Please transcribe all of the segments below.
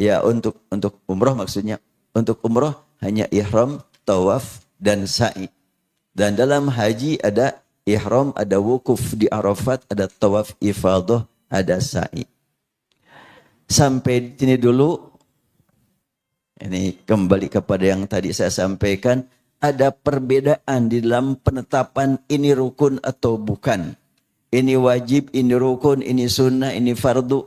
Ya, untuk umroh maksudnya. Untuk umroh hanya ihram, tawaf, dan sa'i. Dan dalam haji ada ihram, ada wukuf di Arafat, ada tawaf ifadah, ada sa'i. Sampai sini dulu. Ini kembali kepada yang tadi saya sampaikan. Ada perbedaan di dalam penetapan ini rukun atau bukan. Ini wajib, ini rukun, ini sunnah, ini fardu.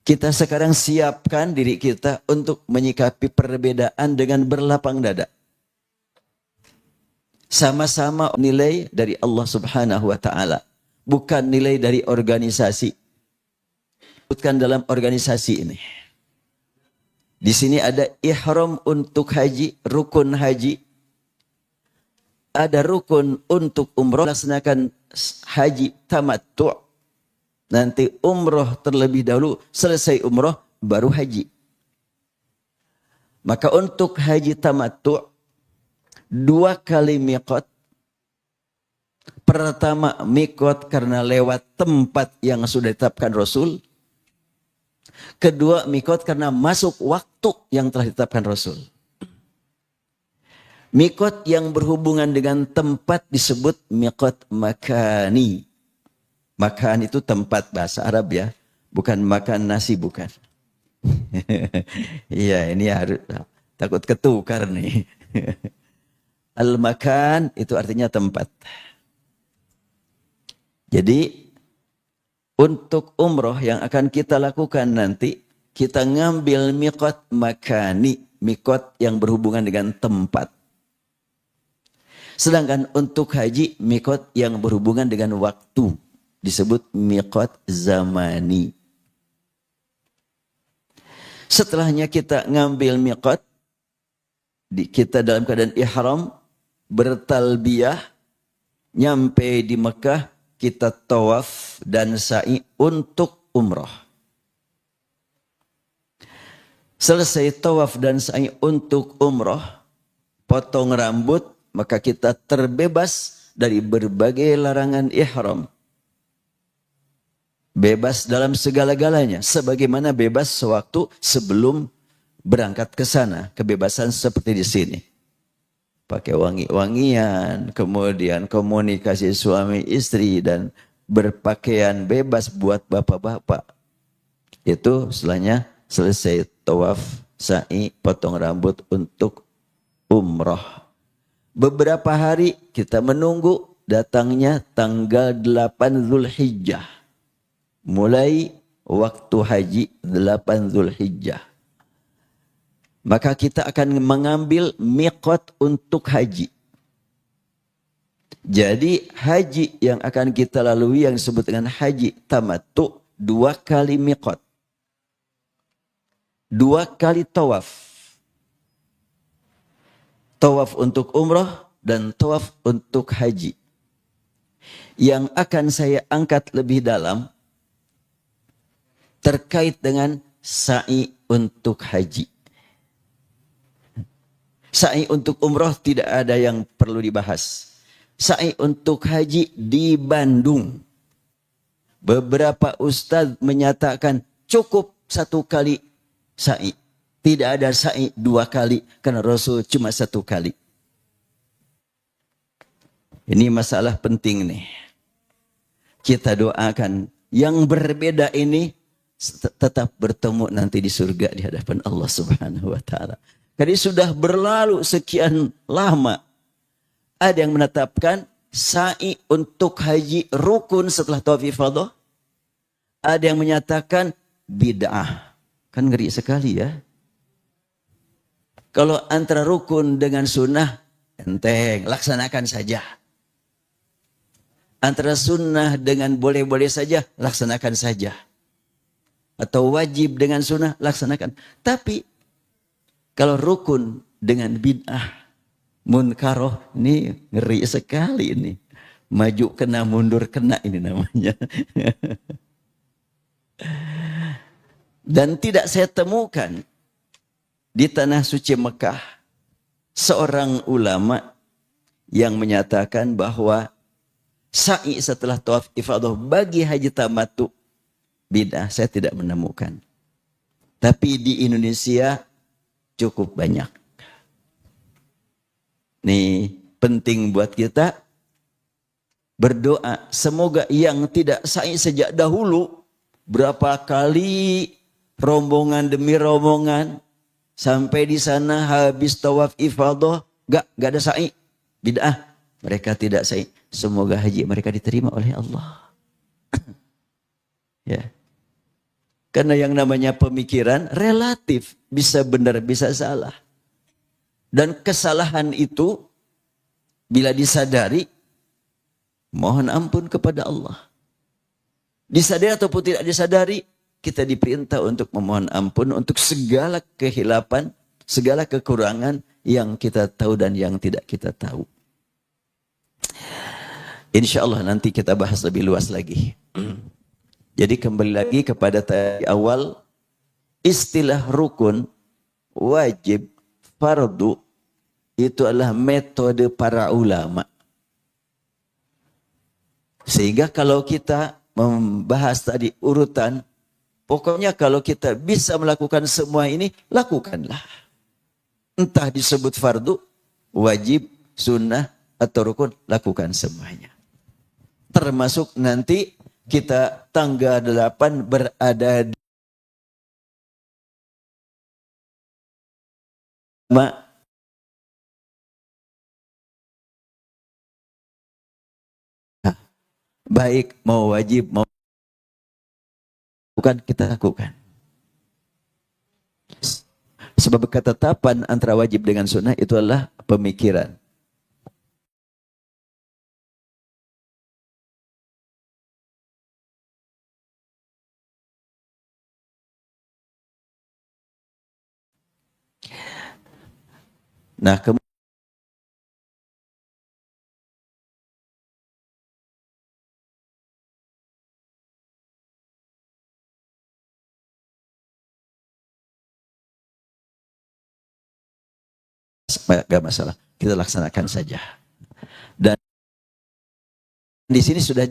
Kita sekarang siapkan diri kita untuk menyikapi perbedaan dengan berlapang dada. Sama-sama nilai dari Allah Subhanahu wa taala, bukan nilai dari organisasi. Bukan dalam organisasi ini. Di sini ada ihram untuk haji, rukun haji. Ada rukun untuk umroh, laksanakan haji tamattu'. Nanti umroh terlebih dahulu, selesai umroh baru haji. Maka untuk haji tamattu' 2 kali miqat. Pertama miqat karena lewat tempat yang sudah ditetapkan Rasul. Kedua miqat karena masuk waktu yang telah ditetapkan Rasul. Miqat yang berhubungan dengan tempat disebut miqat makani. Makan itu tempat bahasa Arab ya. Bukan makan nasi, bukan. Iya, ini harus takut ketukar nih. Al-makan itu artinya tempat. Jadi untuk umroh yang akan kita lakukan nanti, kita ngambil miqat makani, miqat yang berhubungan dengan tempat. Sedangkan untuk haji, miqat yang berhubungan dengan waktu. Disebut miqat zamani. Setelahnya kita ngambil miqat, kita dalam keadaan ihram, bertalbiyah, nyampe di Mekah, kita tawaf dan sa'i untuk umrah. Selesai tawaf dan sa'i untuk umrah, potong rambut, maka kita terbebas dari berbagai larangan ihram. Bebas dalam segala-galanya, sebagaimana bebas sewaktu sebelum berangkat ke sana. Kebebasan seperti di sini. Pakai wangi-wangian, kemudian komunikasi suami istri, dan berpakaian bebas buat bapak-bapak. Itu setelahnya selesai tawaf, sa'i, potong rambut untuk umrah. Beberapa hari kita menunggu datangnya tanggal 8 Zulhijjah. Mulai waktu haji 8 Zulhijjah. Maka kita akan mengambil miqat untuk haji. Jadi haji yang akan kita lalui yang disebut dengan haji tamattu 2 kali miqat. 2 kali tawaf. Tawaf untuk umrah dan tawaf untuk haji. Yang akan saya angkat lebih dalam terkait dengan sa'i untuk haji. Sa'i untuk umrah tidak ada yang perlu dibahas. Sa'i untuk haji di Bandung. Beberapa ustaz menyatakan cukup 1 kali sa'i. Tidak ada sa'i 2 kali karena Rasul cuma 1 kali. Ini masalah penting nih. Kita doakan yang berbeda ini tetap bertemu nanti di surga di hadapan Allah Subhanahu wa taala. Jadi sudah berlalu sekian lama. Ada yang menetapkan sa'i untuk haji rukun setelah tawaf ifadah. Ada yang menyatakan bid'ah. Kan ngeri sekali ya. Kalau antara rukun dengan sunnah, enteng, laksanakan saja. Antara sunnah dengan boleh-boleh saja, laksanakan saja. Atau wajib dengan sunnah, laksanakan. Tapi kalau rukun dengan bid'ah, munkaroh, ini ngeri sekali ini. Maju kena, mundur kena ini namanya. Dan tidak saya temukan di tanah suci Mekah seorang ulama yang menyatakan bahwa sa'i setelah tawaf ifadah bagi haji tamattu bid'ah. Saya tidak menemukan. Tapi di Indonesia cukup banyak. Nih penting buat kita berdoa. Semoga yang tidak sa'i sejak dahulu, berapa kali rombongan demi rombongan, sampai di sana habis tawaf ifadah, gak ada sa'i. Bid'ah. Mereka tidak sa'i. Semoga haji mereka diterima oleh Allah. Ya. Karena yang namanya pemikiran relatif, bisa benar bisa salah. Dan kesalahan itu bila disadari, mohon ampun kepada Allah. Disadari ataupun tidak disadari, kita diperintah untuk memohon ampun untuk segala kehilapan, segala kekurangan yang kita tahu dan yang tidak kita tahu. Insya Allah nanti kita bahas lebih luas lagi. Jadi kembali lagi kepada tadi awal, istilah rukun, wajib, fardu, itu adalah metode para ulama. Sehingga kalau kita membahas tadi urutan, pokoknya kalau kita bisa melakukan semua ini, lakukanlah. Entah disebut fardu, wajib, sunnah, atau rukun, lakukan semuanya. Termasuk nanti kita tanggal 8 berada di baik mau wajib mau bukan, kita lakukan. Sebab ketetapan antara wajib dengan sunnah itu adalah pemikiran. Nah, gak masalah, kita laksanakan saja. Dan di sini sudah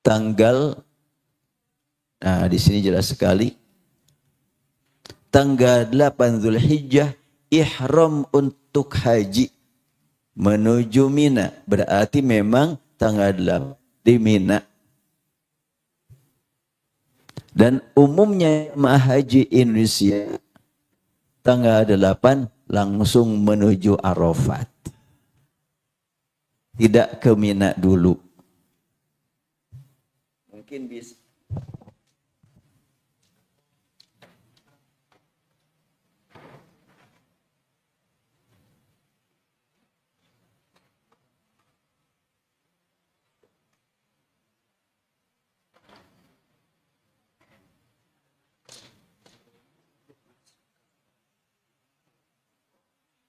tanggal, nah di sini jelas sekali, tanggal 8 Zulhijjah ihram untuk haji menuju Mina, berarti memang tanggal 8 di Mina. Dan umumnya jemaah haji Indonesia tanggal 8 langsung menuju Arafat. Tidak ke Mina dulu. Mungkin bisa.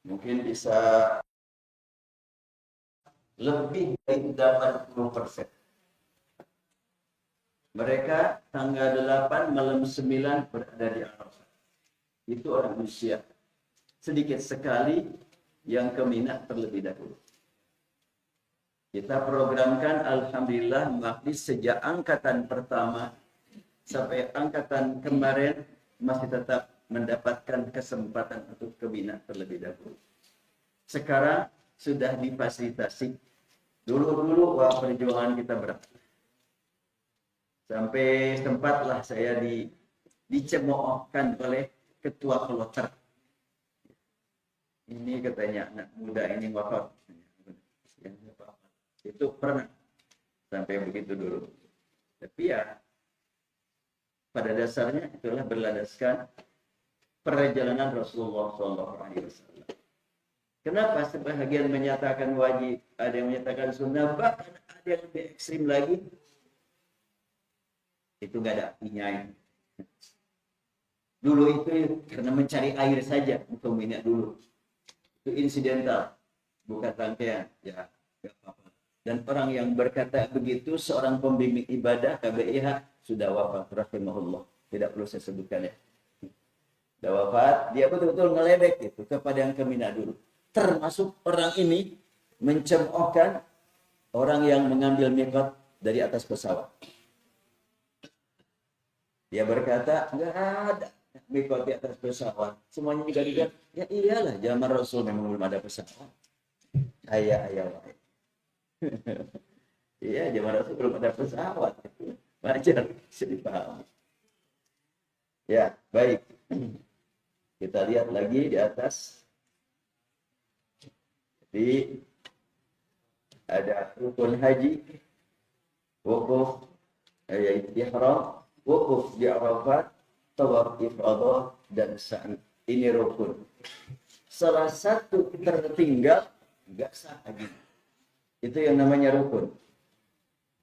Mungkin bisa lebih dari 80%. Mereka tanggal 8 malam 9 berada di Arafah. Itu orang Indonesia. Sedikit sekali yang ke Mina terlebih dahulu. Kita programkan alhamdulillah mahdi sejak angkatan pertama sampai angkatan kemarin masih tetap mendapatkan kesempatan untuk ke Mina terlebih dahulu. Sekarang sudah difasilitasi. Dulu wah perjuangan kita berat. Sampai sempatlah saya dicemoohkan oleh ketua kloter. Ini katanya anak muda ini wafat. Itu pernah sampai begitu dulu. Tapi ya pada dasarnya itulah berlandaskan perjalanan Rasulullah SAW. Kenapa sebahagian menyatakan wajib, ada yang menyatakan sunnah, bahkan ada yang lebih ekstrim lagi. Itu nggak ada artinya. Dulu itu karena mencari air saja untuk minyak dulu. Itu insidental, bukan rangkaian. Ya, nggak apa-apa. Dan orang yang berkata begitu, seorang pembimbing ibadah KBIH sudah wafat, rahimahullah. Tidak perlu saya sebutkan ya. Sudah wafat, dia betul-betul ngeledek itu kepada yang ke Mina dulu. Termasuk orang ini mencemoohkan orang yang mengambil mikot dari atas pesawat. Dia berkata, nggak ada mikot di atas pesawat. Semuanya juga dibilang, ya iyalah, zaman Rasul memang belum ada pesawat. Ayah. Iya, zaman Rasul belum ada pesawat. Wajar, bisa dipahami. Ya, baik. Kita lihat lagi di atas. Jadi, ada rukun haji, wukuf, yaitu ihram, wukuf di Arafat, tawaf ifadah, dan sa'i. Ini rukun. Salah satu tertinggal, nggak sah haji. Itu yang namanya rukun.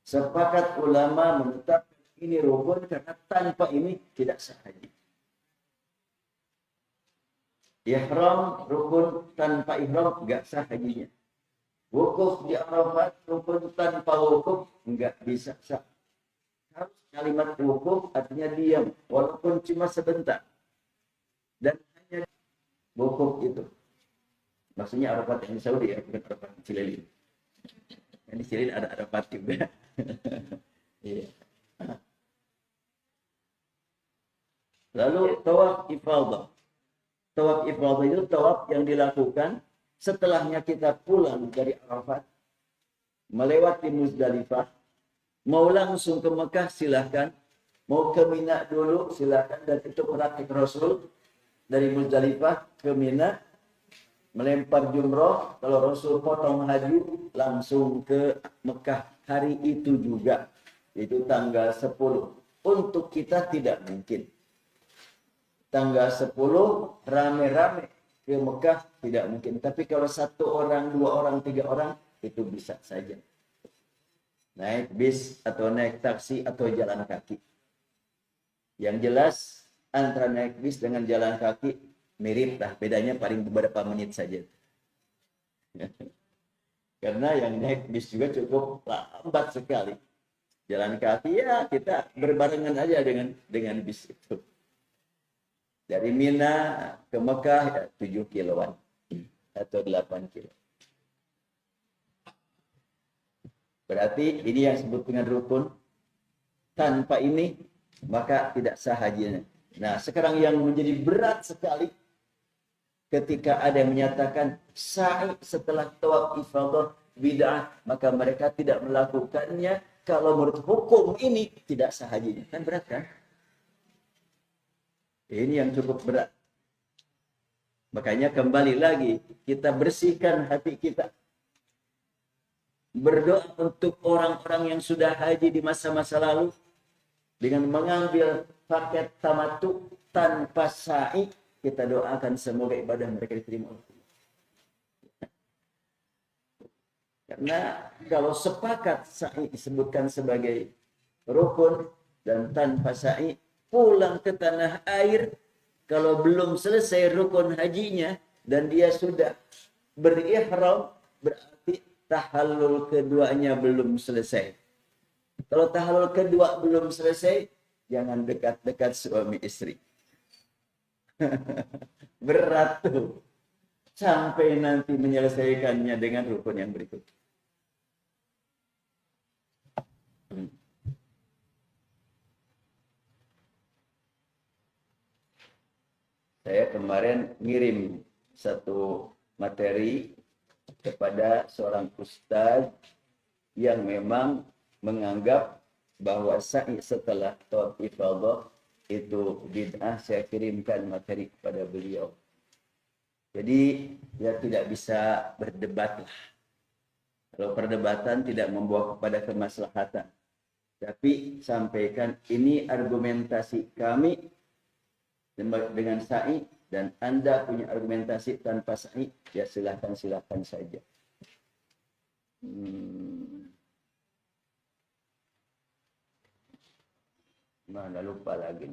Sepakat ulama menetapkan ini rukun karena tanpa ini tidak sah haji. Ihram rukun, tanpa ihram nggak sah hajinya. Wukuf di Arafat rukun, tanpa wukuf nggak bisa sah. Harus kalimat wukuf artinya diam, walaupun cuma sebentar. Dan hanya wukuf itu. Maksudnya Arafat yang di Saudi ya, bukan Arafat Cililin. Yang di Cililin ada Arafat juga. Iya. Lalu tawaf ifadah. Tawaf ifadah itu tawaf yang dilakukan setelahnya kita pulang dari Arafat, melewati Muzdalifah, mau langsung ke Mekah silahkan, mau ke Mina dulu silahkan, dan itu praktik Rasul dari Muzdalifah ke Mina, melempar jumroh, kalau Rasul potong haji langsung ke Mekah hari itu juga, itu tanggal 10. Untuk kita tidak mungkin. Tanggal 10 rame-rame ke Mekah tidak mungkin. Tapi kalau 1 orang, 2 orang, 3 orang itu bisa saja. Naik bis atau naik taksi atau jalan kaki. Yang jelas antara naik bis dengan jalan kaki mirip lah. Bedanya paling beberapa menit saja. Karena yang naik bis juga cukup lambat sekali. Jalan kaki ya kita berbarengan aja dengan bis itu. Dari Mina ke Mekah ya, 7 kiloan atau 8 kilo. Berarti ini yang disebut dengan rukun. Tanpa ini maka tidak sah hajinya. Nah, sekarang yang menjadi berat sekali ketika ada yang menyatakan sa'i setelah tawaf ifadah bid'ah, maka mereka tidak melakukannya kalau menurut hukum ini tidak sah hajinya. Kan berat kan? Ini yang cukup berat. Makanya kembali lagi, kita bersihkan hati kita. Berdoa untuk orang-orang yang sudah haji di masa-masa lalu. Dengan mengambil paket tamattu tanpa sa'i, kita doakan semoga ibadah mereka diterima. Karena kalau sepakat sa'i disebutkan sebagai rukun dan tanpa sa'i, pulang ke tanah air, kalau belum selesai rukun hajinya dan dia sudah berihram, berarti tahallul keduanya belum selesai. Kalau tahallul kedua belum selesai, jangan dekat-dekat suami istri. Berat tuh. Sampai nanti menyelesaikannya dengan rukun yang berikut. Saya kemarin ngirim satu materi kepada seorang ustaz yang memang menganggap bahwa sa'i setelah tawaf ifadah itu bid'ah. Saya kirimkan materi kepada beliau. Jadi ya tidak bisa berdebat lah. Kalau perdebatan tidak membawa kepada kemaslahatan. Tapi sampaikan ini argumentasi kami dengan sa'i, dan Anda punya argumentasi tanpa sa'i, ya silahkan saja. Mana lupa lagi.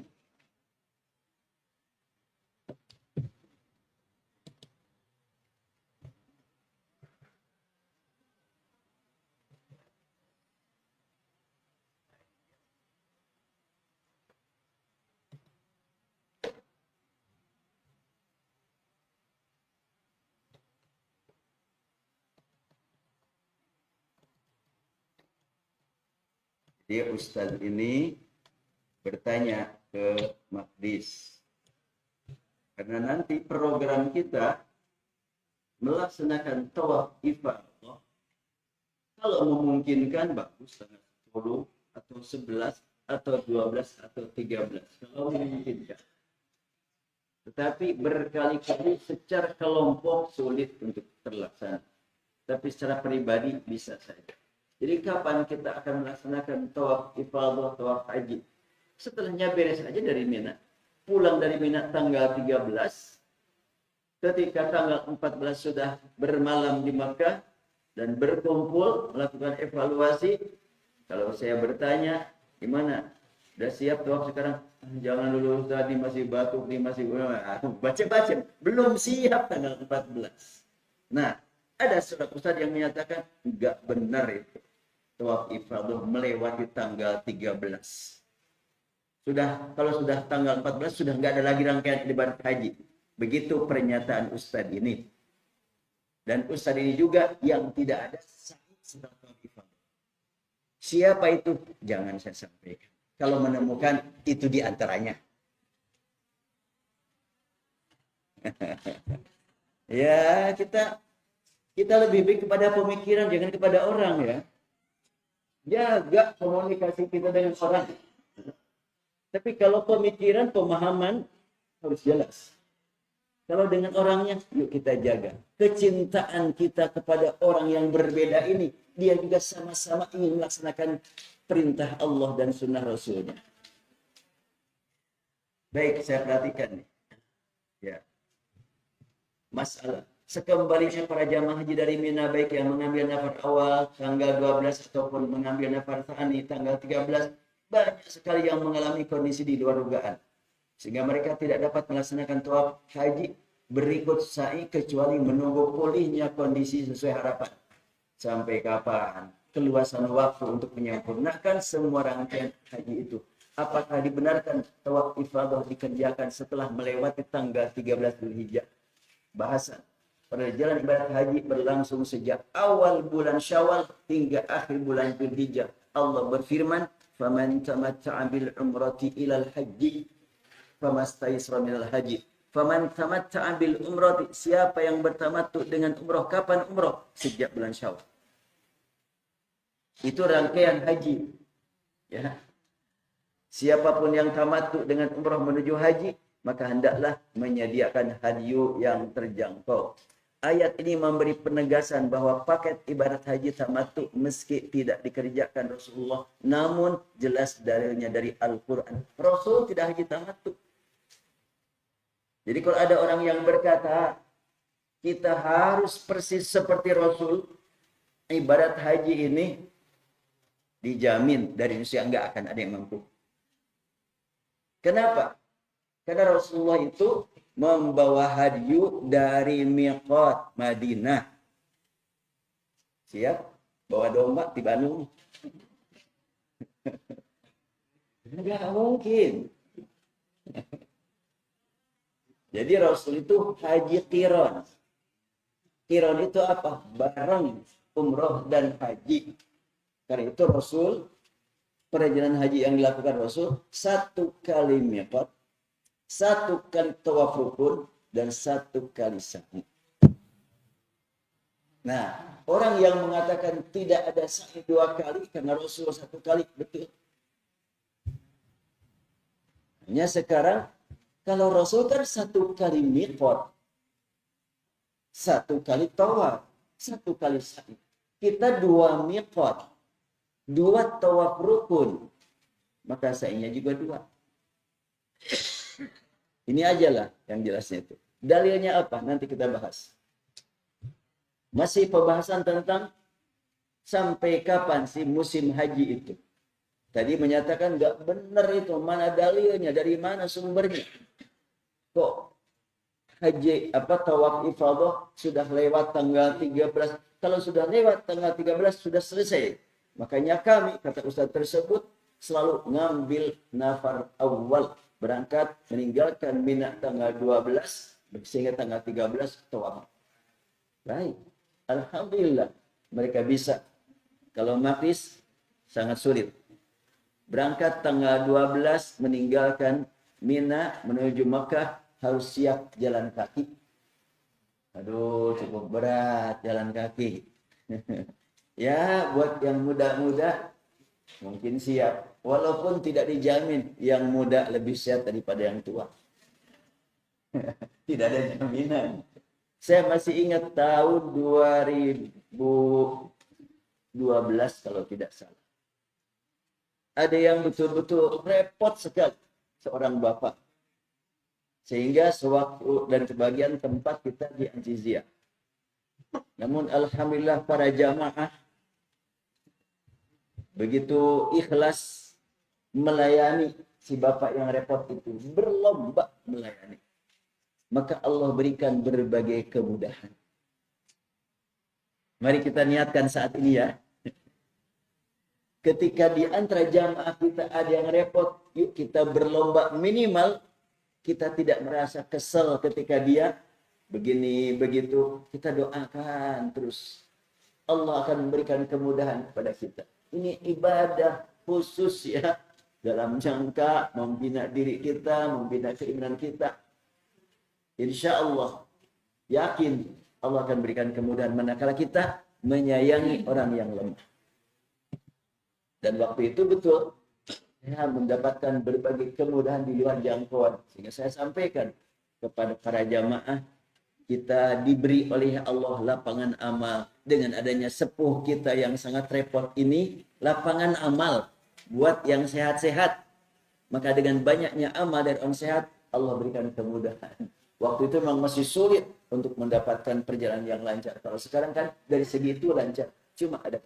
Dia Ustaz ini bertanya ke Makdis. Karena nanti program kita melaksanakan tawaf ifadah. Kalau memungkinkan bagus tanggal 10 atau 11 atau 12 atau 13. Kalau memungkinkan. Tetapi berkali-kali secara kelompok sulit untuk terlaksana. Tapi secara pribadi bisa saja. Jadi kapan kita akan melaksanakan tawaf ifadah, tawaf haji? Setelahnya beres aja dari Mina. Pulang dari Mina tanggal 13. Ketika tanggal 14 sudah bermalam di Makkah dan berkumpul melakukan evaluasi. Kalau saya bertanya, gimana? Udah siap tawaf sekarang? Jangan dulu tadi masih batuk, nih masih baca-baca. Belum siap tanggal 14. Nah, ada seorang ustaz yang menyatakan enggak benar itu. Tawaf ifadah melewati tanggal 13. Kalau sudah tanggal 14 sudah enggak ada lagi rangkaian ibadah haji. Begitu pernyataan ustaz ini. Dan ustaz ini juga yang tidak ada sa'i setelah tawaf ifadah. Siapa itu? Jangan saya sampaikan. Kalau menemukan itu di antaranya. Ya, kita lebih baik kepada pemikiran, jangan kepada orang ya. Jaga komunikasi kita dengan orang. Tapi kalau pemikiran, pemahaman harus jelas. Kalau dengan orangnya, yuk kita jaga. Kecintaan kita kepada orang yang berbeda ini, dia juga sama-sama ingin melaksanakan perintah Allah dan sunnah Rasulnya. Baik, saya perhatikan nih. Ya. Masalah. Sekembalinya para jamaah haji dari Mina, baik yang mengambil nafar awal tanggal 12 ataupun mengambil nafar tsani tanggal 13, banyak sekali yang mengalami kondisi di luar dugaan. Sehingga mereka tidak dapat melaksanakan tawaf haji berikut sa'i kecuali menunggu pulihnya kondisi sesuai harapan. Sampai kapan? Keluasan waktu untuk menyempurnakan semua rangkaian haji itu. Apakah dibenarkan tawaf ifadah dikerjakan setelah melewati tanggal 13 Dzulhijjah? Bahasan. Perjalanan ibadah haji berlangsung sejak awal bulan Syawal hingga akhir bulan Dzulhijjah. Allah berfirman, "Faman tamatta'a bil umrati ilal haji famastaysara minal haji." Faman tamatta'a bil umrati, siapa yang bertamattu dengan umrah, kapan umrah? Sejak bulan Syawal. Itu rangkaian haji. Ya. Siapapun yang tamattu dengan umrah menuju haji, maka hendaklah menyediakan hadyu yang terjangkau. Ayat ini memberi penegasan bahwa paket ibadat haji tamattu meski tidak dikerjakan Rasulullah, namun jelas dalilnya dari Al-Quran. Rasul tidak haji tamattu. Jadi kalau ada orang yang berkata, kita harus persis seperti Rasul, ibadat haji ini dijamin dari Indonesia enggak akan ada yang mampu. Kenapa? Karena Rasulullah itu membawa hadyu dari miqat Madinah. Siap? Bawa domba di Bandung. Enggak mungkin. Jadi Rasul itu haji qiran. Qiran itu apa? Bareng umroh dan haji. Karena itu Rasul, perjalanan haji yang dilakukan Rasul, 1 kali miqat, 1 kali tawaf rukun, dan 1 kali sa'i. Nah, orang yang mengatakan tidak ada sa'i 2 kali, karena Rasul 1 kali, betul. Hanya sekarang, kalau Rasul kan 1 kali miqat, 1 kali tawaf, 1 kali sa'i. Kita 2 miqat, 2 tawaf rukun, maka sa'inya juga 2. Ini aja lah yang jelasnya itu. Dalilnya apa? Nanti kita bahas. Masih pembahasan tentang sampai kapan sih musim haji itu. Tadi menyatakan nggak benar itu. Mana dalilnya? Dari mana sumbernya? Kok haji tawaf ifadah sudah lewat tanggal 13? Kalau sudah lewat tanggal 13 sudah selesai. Makanya kami, kata ustaz tersebut, selalu ngambil nafar awal. Berangkat meninggalkan Mina tanggal 12 sehingga tanggal 13 tawaf. Baik. Alhamdulillah mereka bisa. Kalau Makdis sangat sulit. Berangkat tanggal 12 meninggalkan Mina menuju Mekah harus siap jalan kaki. Aduh, cukup berat jalan kaki. Ya, buat yang muda-muda mungkin siap. Walaupun tidak dijamin yang muda lebih sehat daripada yang tua. Tidak ada jaminan. Saya masih ingat tahun 2012 kalau tidak salah. Ada yang betul-betul repot sekali seorang bapak. Sehingga sewaktu dan sebagian tempat kita di Anjizia. Namun alhamdulillah para jamaah begitu ikhlas melayani si bapak yang repot itu, berlomba melayani. Maka Allah berikan berbagai kemudahan. Mari kita niatkan saat ini ya. Ketika di antara jamaah kita ada yang repot, yuk kita berlomba minimal kita tidak merasa kesel ketika dia begini begitu. Kita doakan terus. Allah akan memberikan kemudahan kepada kita. Ini ibadah khusus ya, dalam jangka membina diri kita, membina keimanan kita. Insya Allah yakin Allah akan berikan kemudahan manakala kita menyayangi orang yang lemah. Dan waktu itu betul, saya mendapatkan berbagai kemudahan di luar jangkauan. Sehingga saya sampaikan kepada para jamaah, kita diberi oleh Allah lapangan amal. Dengan adanya sepuh kita yang sangat repot ini, lapangan amal buat yang sehat-sehat. Maka dengan banyaknya amal dari orang sehat, Allah berikan kemudahan. Waktu itu memang masih sulit untuk mendapatkan perjalanan yang lancar. Kalau sekarang kan dari segi itu lancar. Cuma ada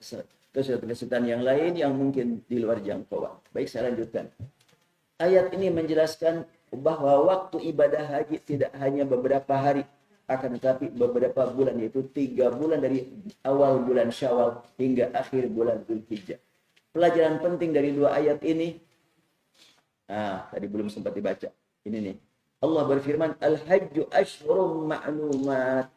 kesulitan yang lain yang mungkin di luar jangkauan. Baik, saya lanjutkan. Ayat ini menjelaskan bahwa waktu ibadah haji tidak hanya beberapa hari, akan tetapi beberapa bulan, yaitu 3 bulan dari awal bulan Syawal hingga akhir bulan Dzulhijjah. Pelajaran penting dari 2 ayat ini, tadi belum sempat dibaca. Ini nih. Allah berfirman, Al-Hajju Ashhurum Ma'lumat.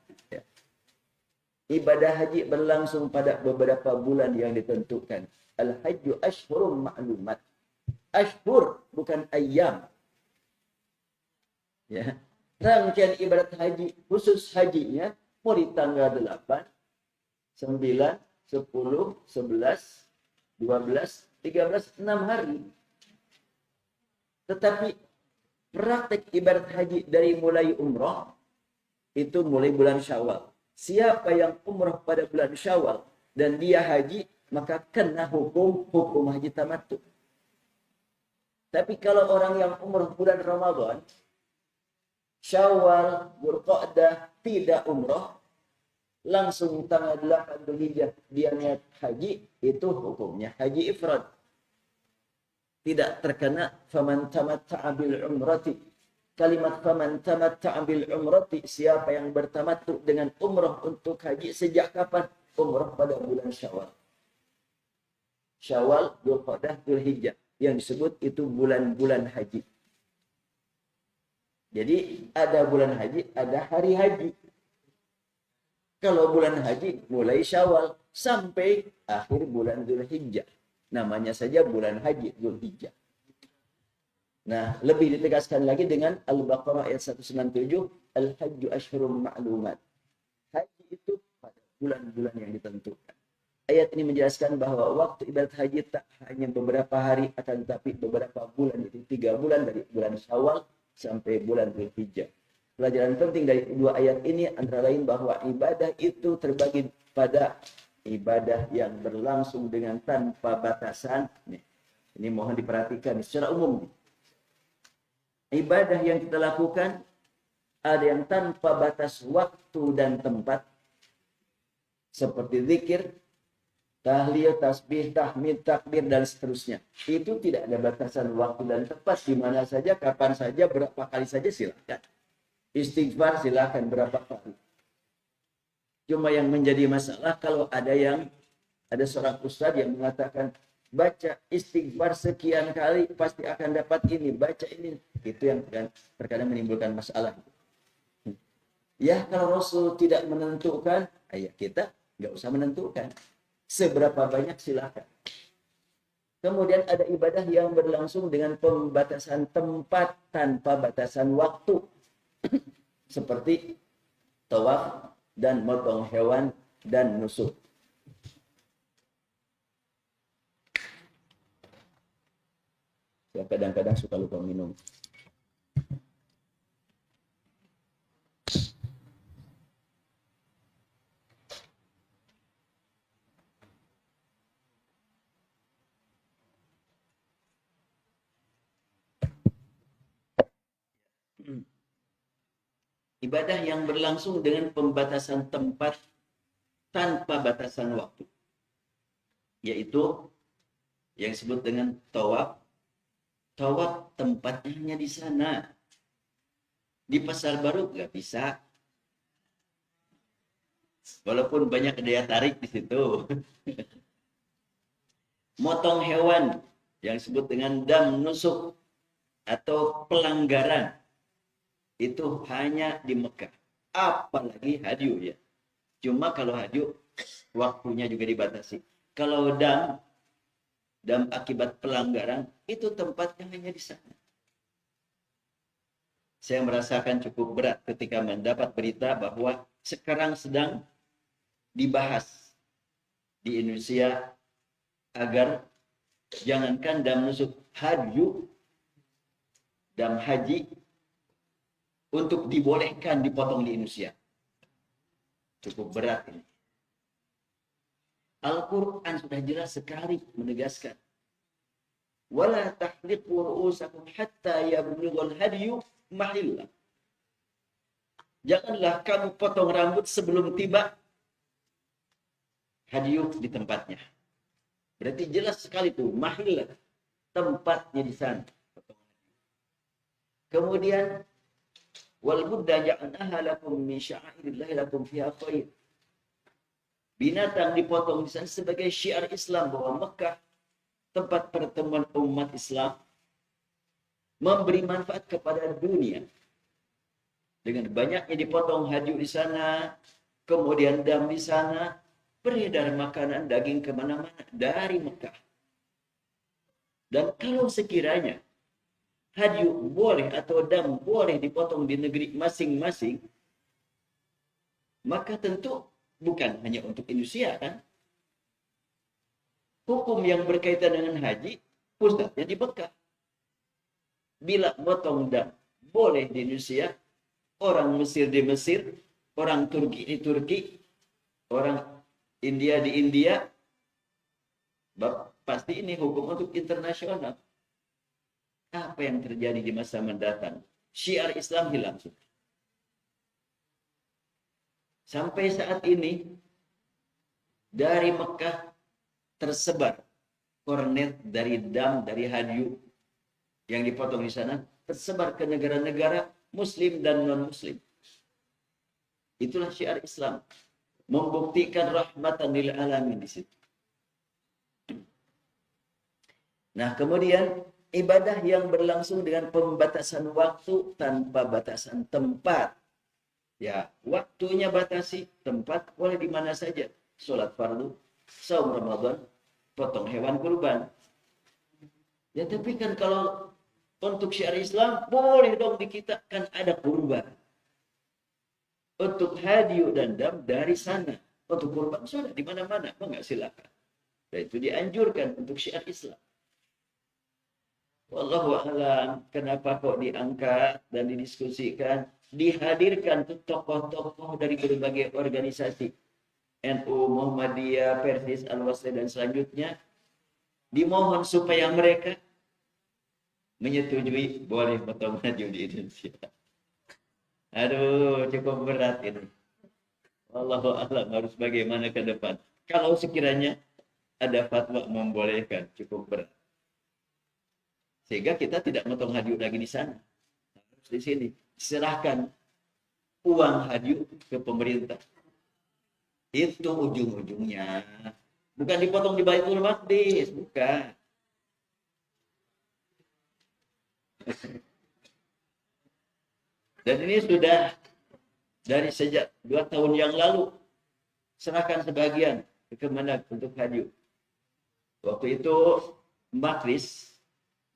Ibadah haji berlangsung pada beberapa bulan yang ditentukan. Al-Hajju Ashhurum Ma'lumat. Ashhur bukan ayam. Ya. Rangkaian ibadat haji, khusus hajinya, mau di tanggal 8, 9, 10, 11, 12, 13, 6 hari. Tetapi praktek ibadat haji dari mulai umrah, itu mulai bulan Syawal. Siapa yang umrah pada bulan Syawal dan dia haji, maka kena hukum haji tamattu. Tapi kalau orang yang umrah bulan Ramadan, Syawal, Dzulqa'dah tidak umrah, langsung tanggal 8 Dzulhijjah dia niat haji, itu hukumnya haji ifrad. Tidak terkena faman tamatta'a bil umrati. Kalimat faman tamatta'a bil umrati, siapa yang bertamattu dengan umrah untuk haji sejak kapan? Umrah pada bulan Syawal. Syawal, Dzulqa'dah, Dzulhijjah. Yang disebut itu bulan-bulan haji. Jadi ada bulan haji, ada hari haji. Kalau bulan haji mulai Syawal sampai akhir bulan Dzulhijjah. Namanya saja bulan haji Dzulhijjah. Nah, lebih ditegaskan lagi dengan Al-Baqarah ayat 197, Al-Hajju Ashhurum Ma'lumat. Haji itu pada bulan-bulan yang ditentukan. Ayat ini menjelaskan bahwa waktu ibadat haji tak hanya beberapa hari, akan tetapi beberapa bulan, itu 3 bulan dari bulan Syawal sampai bulan Dzulhijjah. Pelajaran penting dari 2 ayat ini antara lain bahwa ibadah itu terbagi pada ibadah yang berlangsung dengan tanpa batasan. Ini mohon diperhatikan secara umum. Ibadah yang kita lakukan ada yang tanpa batas waktu dan tempat, seperti zikir, tahlil, tasbih, tahmid, takbir, dan seterusnya. Itu tidak ada batasan waktu dan tempat, di mana saja, kapan saja, berapa kali saja silakan. Istighfar silakan berapa kali. Cuma yang menjadi masalah kalau ada seorang ustadz yang mengatakan baca istighfar sekian kali pasti akan dapat ini, baca ini. Itu yang terkadang menimbulkan masalah. Ya, kalau Rasul tidak menentukan, kita nggak usah menentukan. Seberapa banyak silakan. Kemudian ada ibadah yang berlangsung dengan pembatasan tempat tanpa batasan waktu. Seperti tawaf dan motong hewan dan nusuk. Saya kadang-kadang suka lupa minum. Ibadah yang berlangsung dengan pembatasan tempat tanpa batasan waktu, yaitu yang disebut dengan tawaf. Tawaf tempatnya hanya di sana. Di Pasar Baru nggak bisa. Walaupun banyak daya tarik di situ. Motong hewan yang disebut dengan dam nusuk atau pelanggaran itu hanya di Mekah. Apalagi hadyu ya. Cuma kalau hadyu waktunya juga dibatasi. Kalau dam akibat pelanggaran itu tempatnya hanya di sana. Saya merasakan cukup berat ketika mendapat berita bahwa sekarang sedang dibahas di Indonesia agar jangankan dam nusuk, hadyu, dam haji untuk dibolehkan dipotong di Indonesia. Cukup berat ini. Al-Quran sudah jelas sekali menegaskan. Wala tahliqu ru'usakum hatta yablughal hadyu mahillah. Janganlah kamu potong rambut sebelum tiba hadyu di tempatnya. Berarti jelas sekali tuh mahillah, tempatnya di sana. Kemudian wal budda ja'alnaha lakum min sya'airillahi lakum fiha khair. Binatang dipotong di sana sebagai syiar Islam bahwa Mekah tempat pertemuan umat Islam memberi manfaat kepada dunia. Dengan banyaknya dipotong hadyu di sana, kemudian dam di sana, beredar makanan daging kemana-mana dari Mekah. Dan kalau sekiranya hadyu boleh atau dam boleh dipotong di negeri masing-masing, maka tentu bukan hanya untuk Indonesia kan. Hukum yang berkaitan dengan haji pusatnya di Mekah. Bila potong dam boleh di Indonesia, orang Mesir di Mesir, orang Turki di Turki, orang India di India, pasti ini hukum untuk internasional. Apa yang terjadi di masa mendatang? Syiar Islam hilang sudah. Sampai saat ini dari Mekah tersebar kornet dari dam, dari hadyu yang dipotong di sana, tersebar ke negara-negara Muslim dan non-Muslim. Itulah syiar Islam. Membuktikan rahmatan lil alamin di situ. Nah, kemudian ibadah yang berlangsung dengan pembatasan waktu tanpa batasan tempat. Ya, waktunya batasi, tempat boleh di mana saja. Sholat fardu, saum Ramadan, potong hewan kurban. Ya, tapi kan kalau untuk syiar Islam, boleh dong di kita kan ada kurban. Untuk hadyu dan dam dari sana. Untuk kurban sudah di mana-mana, enggak silakan. Dan itu dianjurkan untuk syiar Islam. Wallahu a'lam, kenapa kok diangkat dan didiskusikan, dihadirkan tuh tokoh-tokoh dari berbagai organisasi, NU, Muhammadiyah, Persis, Al-Wasli dan selanjutnya, dimohon supaya mereka menyetujui boleh potong hadyu di Indonesia. Aduh, cukup berat ini. Wallahu a'lam harus bagaimana ke depan. Kalau sekiranya ada fatwa membolehkan, cukup berat. Sehingga kita tidak motong hadyu lagi di sana. Harus di sini. Serahkan uang hadyu ke pemerintah. Itu ujung-ujungnya. Bukan dipotong di Baitul Maqdis. Bukan. Dan ini sudah dari sejak 2 tahun yang lalu. Serahkan sebagian ke Kemenag untuk hadyu. Waktu itu makris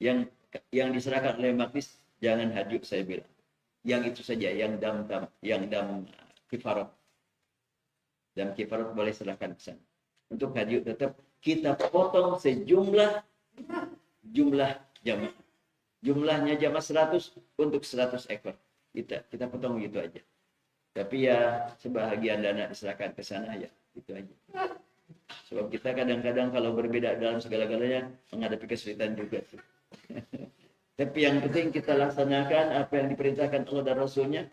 yang diserahkan oleh makris jangan hadyuk, saya bilang. Yang itu saja, yang dam kifarat. Dam kifarat boleh serahkan ke sana. Untuk hadyuk tetap kita potong sejumlah jamaah. Jumlahnya jamaah 100 untuk 100 ekor. Kita potong gitu aja. Tapi ya sebahagian dana diserahkan ke sana ya, itu aja. Sebab kita kadang-kadang kalau berbeda dalam segala-galanya menghadapi kesulitan juga. Tapi yang penting kita laksanakan apa yang diperintahkan Allah dan Rasulnya,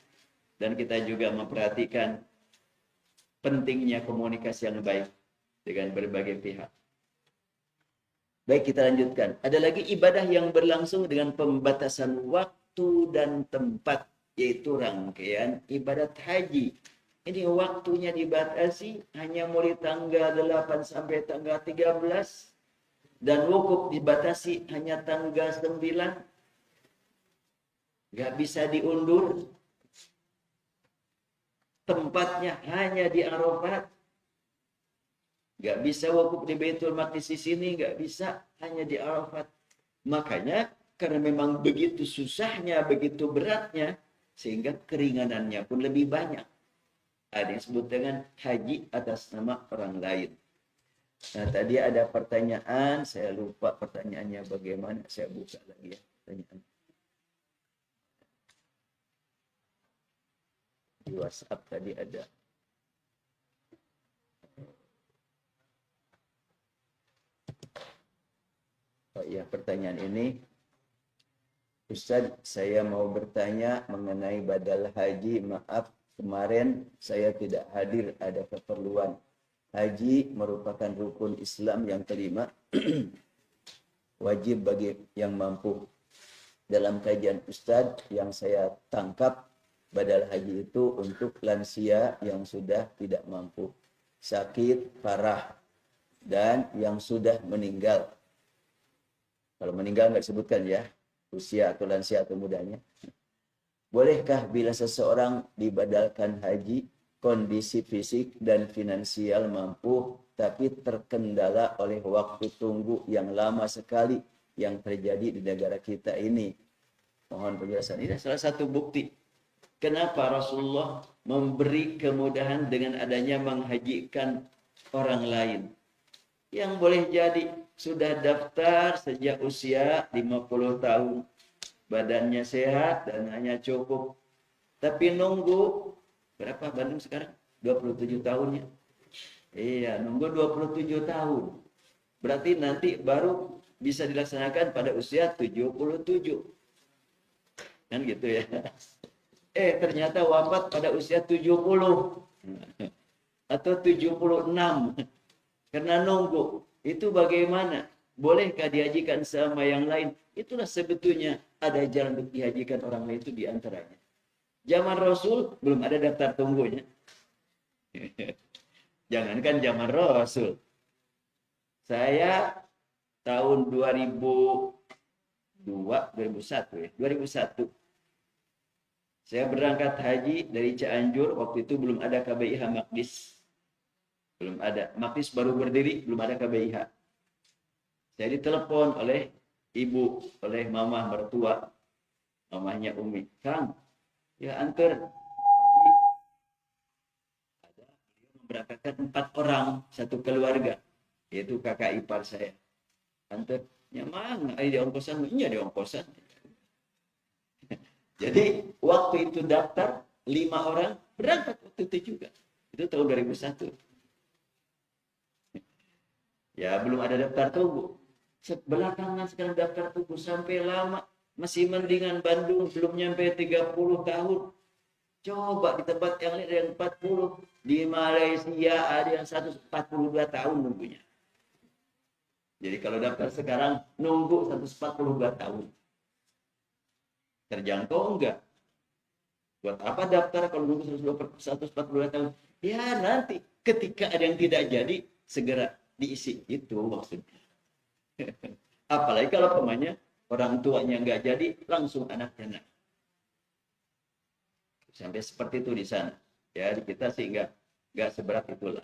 dan kita juga memperhatikan pentingnya komunikasi yang baik dengan berbagai pihak. Baik, kita lanjutkan. Ada lagi ibadah yang berlangsung dengan pembatasan waktu dan tempat, yaitu rangkaian ibadat haji. Ini waktunya dibatasi hanya mulai tanggal 8 sampai tanggal 13, dan wukuf dibatasi hanya tanggal 9. Gak bisa diundur. Tempatnya hanya di Arafat. Gak bisa wukuf di Baitul Maqdis di sini, gak bisa, hanya di Arafat. Makanya karena memang begitu susahnya, begitu beratnya, sehingga keringanannya pun lebih banyak. Ada yang disebut dengan haji atas nama orang lain. Nah, tadi ada pertanyaan, saya lupa pertanyaannya bagaimana, saya buka lagi ya pertanyaan. Di WhatsApp tadi ada. Oh iya, pertanyaan ini, Ustaz, saya mau bertanya mengenai badal haji. Maaf, kemarin saya tidak hadir, ada keperluan. Haji merupakan rukun Islam yang kelima, wajib bagi yang mampu. Dalam kajian Ustaz yang saya tangkap, badal haji itu untuk lansia yang sudah tidak mampu, sakit parah, dan yang sudah meninggal. Kalau meninggal nggak disebutkan ya, usia atau lansia atau mudanya. Bolehkah bila seseorang dibadalkan haji, kondisi fisik dan finansial mampu, tapi terkendala oleh waktu tunggu yang lama sekali yang terjadi di negara kita ini? Mohon penjelasan. Ini salah satu bukti kenapa Rasulullah memberi kemudahan dengan adanya menghajikan orang lain. Yang boleh jadi sudah daftar sejak usia 50 tahun. Badannya sehat dan hanya cukup. Tapi nunggu, berapa Bandung sekarang? 27 tahunnya. Iya, nunggu 27 tahun. Berarti nanti baru bisa dilaksanakan pada usia 77. Kan gitu ya. Ternyata wafat pada usia 70. Atau 76. Karena nunggu. Itu bagaimana? Bolehkah dihajikan sama yang lain? Itulah sebetulnya ada jalan untuk dihajikan orang lain itu diantaranya. Zaman Rasul belum ada daftar tunggunya. Jangankan zaman Rasul. Saya tahun 2001 ya. 2001. Saya berangkat haji dari Cianjur. Waktu itu belum ada KBIH Maqdis. Belum ada. Maqdis baru berdiri, belum ada KBIH. Saya ditelepon oleh ibu, oleh mama mertua, mamanya Umi. Kang, ya antar. Ada beliau memberangkatkan 4 orang, satu keluarga. Yaitu kakak ipar saya. Antar, ya mang, ada ongkosan? Iya, ada ongkosan. Jadi, waktu itu daftar, 5 orang berangkat waktu itu juga. Itu tahun 2001. Ya, belum ada daftar tunggu. Belakangan sekarang daftar tunggu sampai lama. Masih mendingan Bandung, belum nyampe 30 tahun. Coba di tempat yang lain ada yang 40. Di Malaysia ada yang 142 tahun nunggunya. Jadi kalau daftar sekarang, nunggu 142 tahun. Terjangkau enggak? Buat apa daftar kalau nunggu 142 tahun? Ya nanti ketika ada yang tidak jadi, segera diisi. Itu maksudnya. Apalagi kalau pemainnya orang tuanya nggak jadi, langsung anaknya. Sampai seperti itu di sana. Ya, di kita sih nggak seberat itulah.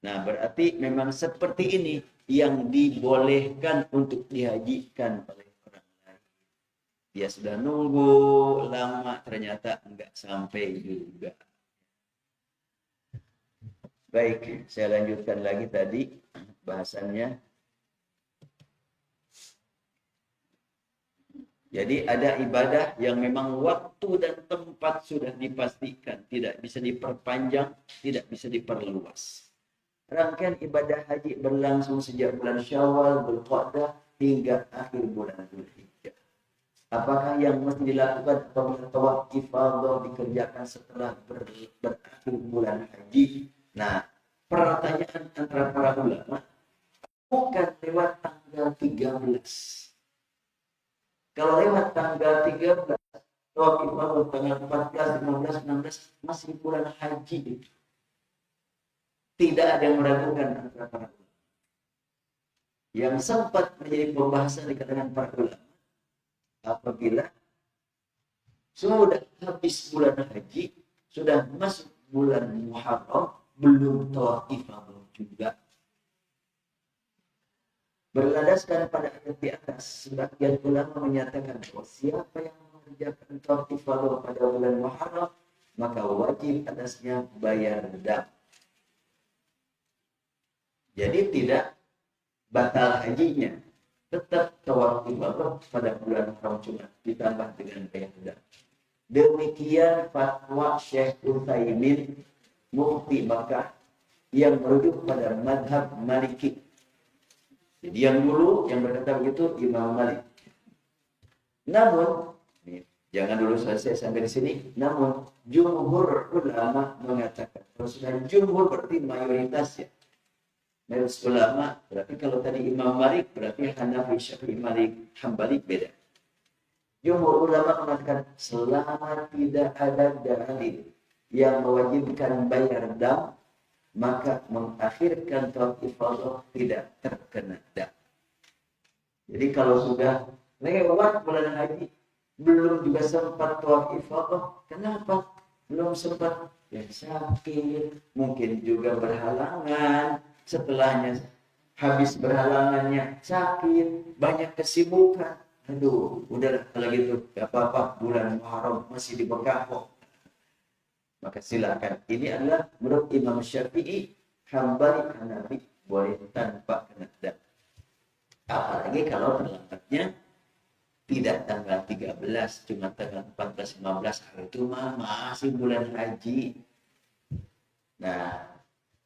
Nah, berarti memang seperti ini yang dibolehkan untuk dihajikan oleh orang lain. Dia sudah nunggu lama, ternyata enggak sampai juga. Baik, saya lanjutkan lagi tadi bahasannya. Jadi ada ibadah yang memang waktu dan tempat sudah dipastikan, tidak bisa diperpanjang, tidak bisa diperluas. Rangkaian ibadah haji berlangsung sejak bulan Syawal, Dzulqa'dah hingga akhir bulan Dzulhijjah. Apakah yang mesti dilakukan apabila tawaf ifadah dikerjakan setelah berakhir bulan haji? Nah, pertanyaan antara para ulama bukan lewat tanggal 13. Kalau lewat tanggal 13, tawaf ifadah tanggal 14, 15, 16 masih bulan haji. Tidak ada yang meragukan antara para ulama. Yang sempat menjadi pembahasan di kalangan para ulama, apabila sudah habis bulan haji, sudah masuk bulan Muharram, belum tawaf ifadah juga. Berlandaskan pada ayat di atas, sebagian ulama menyatakan bahwa siapa yang mengerjakan tawaf ifadah pada bulan Muharram, maka wajib atasnya bayar dam. Jadi tidak batal hajinya, tetap tawaf ifadah pada bulan Muharram, cuma ditambah dengan bayar dam. Demikian fatwa Syekh Utsaimin Mufti Makkah yang merujuk pada madhab Maliki. Jadi yang dulu yang berkata begitu Imam Malik. Namun, jangan dulu selesai sampai di sini. Namun jumhur ulama mengatakan, kalau sudah jumhur berarti mayoritas ya. Mayoritas ulama berarti kalau tadi Imam Malik berarti Hanafi, Syafi'i, Malik, Hambali beda. Jumhur ulama mengatakan selama tidak ada dalil yang mewajibkan bayar dam, maka mengakhirkan tawaf ifadah tidak terkena dam. Jadi kalau sudah lewat bulan haji, belum juga sempat tawaf ifadah, kenapa? Belum sempat, ya sakit, mungkin juga berhalangan, setelahnya habis berhalangannya sakit, banyak kesibukan. Aduh, udahlah kalau gitu, gak apa-apa, bulan Muharram masih di Mekah kok. Maka silakan. Ini adalah menurut Imam Syafi'i, Hambali, Hanafi boleh tanpa kena dam. Apalagi kalau terlambatnya tidak tanggal 13, cuma tanggal 14, 15, hari itu masih bulan haji. Nah,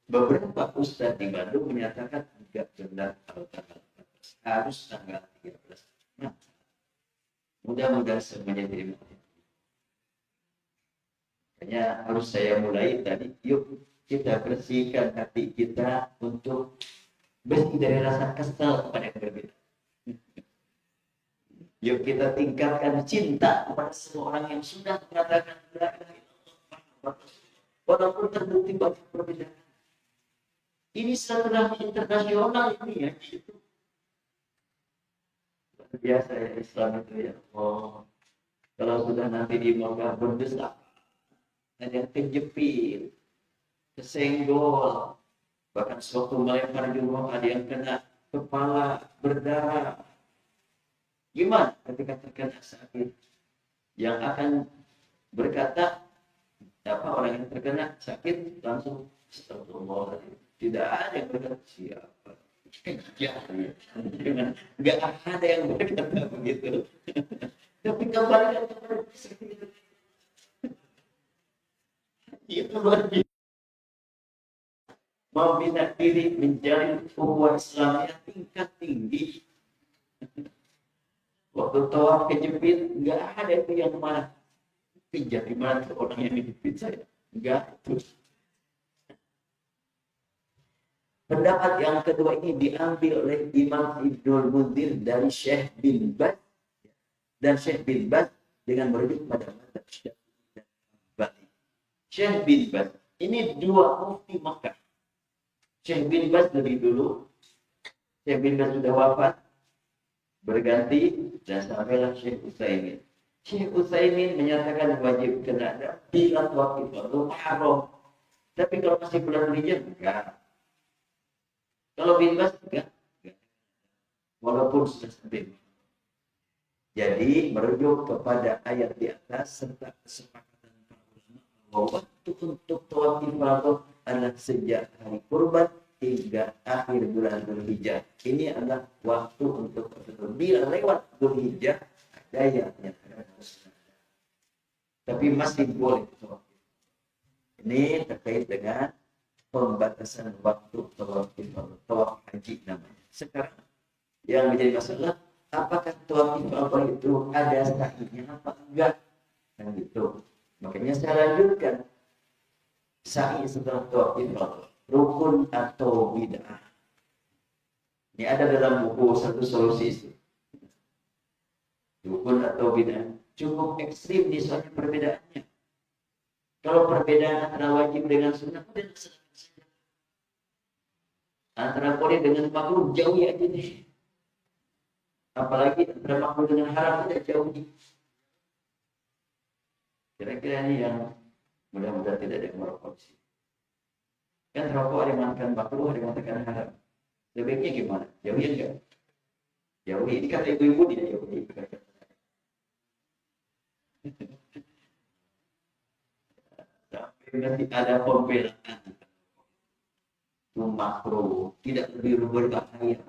beberapa ustadz di Bandung menyatakan tidak benar kalau tanggal 14, harus tanggal 13. Nah, mudah-mudahan semuanya jadi hanya harus saya mulai tadi. Yuk kita bersihkan hati kita untuk bersih dari rasa kesal kepada yang berbeda. Yuk kita tingkatkan cinta kepada semua orang yang sudah mengatakan la ilaha illallah, walaupun terbukti banyak perbedaan. Ini silaturahmi internasional ini ya. Biasa ya Islam itu ya. Oh, kalau sudah nanti di Mekah berdesak, ada yang kejepit, kesenggol, bahkan sewaktu melempar jumroh ada yang kena kepala berdarah. Gimana ketika terkena sakit? Yang akan berkata, apa orang yang terkena sakit langsung astagfirullah. Tidak ada yang berkata siapa. Enggak ada yang berkata begitu. Tapi kembali kepada sakit. Itu luar biasa. Membina diri menjadi ukhuwah Islam yang tingkat tinggi. Waktu tawaf kejepit, nggak ada itu yang marah. Pijat di mana tuh orang yang dijepit saya? Nggak itu. Pendapat yang kedua ini diambil oleh Imam Ibnul Munzir dari Syekh bin Baz dan Syekh bin Baz dengan merujuk pada mazhab Syafi'i dan Hambali. Syekh bin Baz ini dua mufti Makkah. Syekh bin Baz lebih dulu. Syekh bin Baz sudah wafat, berganti dan sampailah Syekh Utsaimin. Syekh Utsaimin menyatakan wajib kena dam bila tawaf ifadah haram. Tapi kalau masih bulan Dzulhijjah enggak. Kalau bin Baz enggak walaupun sudah sampai. Jadi merujuk kepada ayat di atas serta kesepakatan para ulama bahwa waktu untuk tawaf ifadah adalah sejak hari kurban hingga akhir bulan Dzulhijjah. Ini adalah waktu untuk bila lewat Dzulhijjah ada yang harus. Tapi masih boleh tawaf. Ini terkait dengan pembatasan waktu tawaf ifadah, tawaf haji namanya. Sekarang yang menjadi masalah, apakah tawaf ifadah itu ada sa'inya apa enggak? Kan gitu. Makanya saya lanjutkan. Sa'i setelah tawaf ifadah, rukun atau bid'ah. Ini ada dalam buku Satu Solusi. Rukun atau bid'ah. Cukup ekstrim di soal perbedaannya. Kalau perbedaan antara wajib dengan sunnah, antara boleh dengan makruh jauhi aja nih. Apalagi antara makruh dengan haram tidak jauhi. Kira-kira ini yang mudah-mudahan tidak ada yang merokok sih. Kan rokok ada yang mengatakan makruh, ada yang mengatakan haram. Sebaiknya gimana? Jauhi enggak? Jauhi. Ini kata ibu-ibu tidak jauhi. Sampai nanti ada pembelaan. Itu makruh, tidak lebih berbahaya.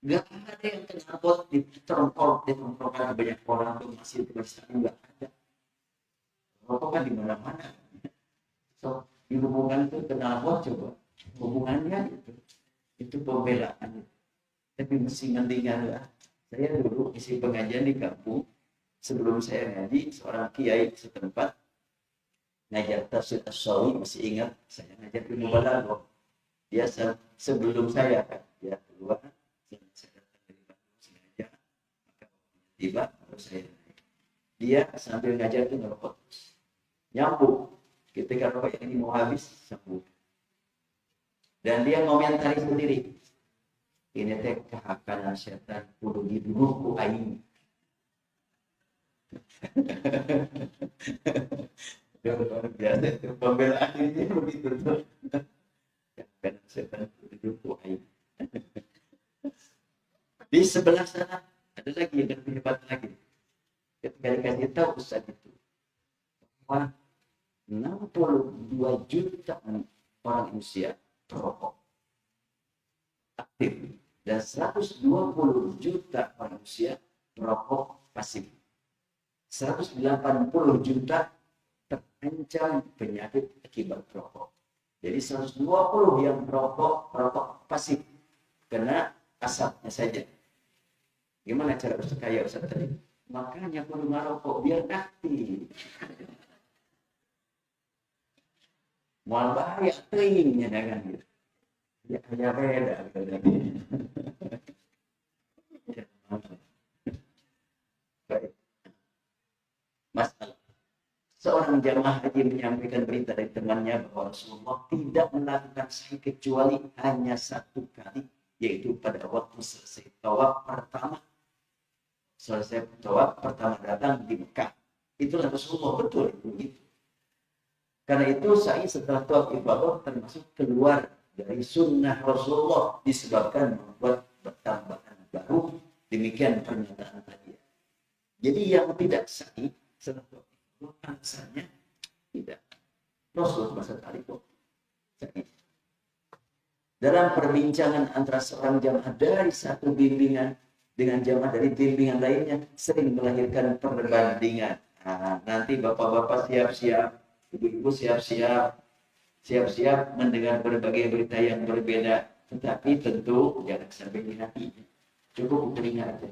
Gak ada yang kenapa ditongkrongkan banyak orang tuh masih bersama, nggak ada. Rokok kan di mana-mana. So di hubungan itu kenapa coba hubungannya itu pembelaan. Tapi mesti mendingan lah. Saya dulu isi pengajian di kampung sebelum saya ngaji, seorang kiai setempat ngajar tafsir As-Sawi, masih ingat saya ngajar ilmu balaghah. Dia sebelum saya kan, dia keluar. Saya datang dari Bandung sengaja, maka tiba baru saya naik. Dia sambil ngajar itu ngerokok terus, nyambung. Ketika rokok ini mau habis, sambung. Dan dia ngomentari sendiri. Ini teh kehakanan setan kudu dibunuh ku aing. Luar biasa itu pembelaan ini begitu tuh. Kehakanan setan kudu dibunuh ku aing. Di sebelah sana ada lagi yang lebih hebat lagi. Ketika dikasih tahu Ustaz itu, bahwa 62 juta orang Indonesia perokok aktif dan 120 juta orang Indonesia perokok pasif. 180 juta terancam penyakit akibat perokok. Jadi 120 yang perokok pasif kena asapnya saja. Gimana cara Ustaz kaya Ustaz tadi? Makanya kudu ngarokok biar aktif. Mual bahaya teingnya kan gitu. Ya hanya beda tadi. Baik. Masalah. Seorang jamaah haji menyampaikan berita dari temannya bahwa Rasulullah tidak melakukan sahih kecuali hanya satu kali, yaitu pada waktu selesai tawaf pertama. Selesai tawaf pertama datang di Mekah. Itulah Rasulullah, betul itu. Karena itu sa'i setelah tawaf ifadah termasuk keluar dari sunnah Rasulullah disebabkan membuat pertambahan baru. Demikian pernyataan tadi. Jadi yang tidak sa'i setelah tawaf ifadah alasannya tidak. Rasul masa tadi kok sa'i. Dalam perbincangan antara seorang jamaah dari satu bimbingan dengan jamaah dari bimbingan lainnya sering melahirkan perbandingan. Nah, nanti bapak-bapak siap-siap, ibu-ibu siap-siap mendengar berbagai berita yang berbeda, tetapi tentu jangan sampai di hati, cukup telinga aja.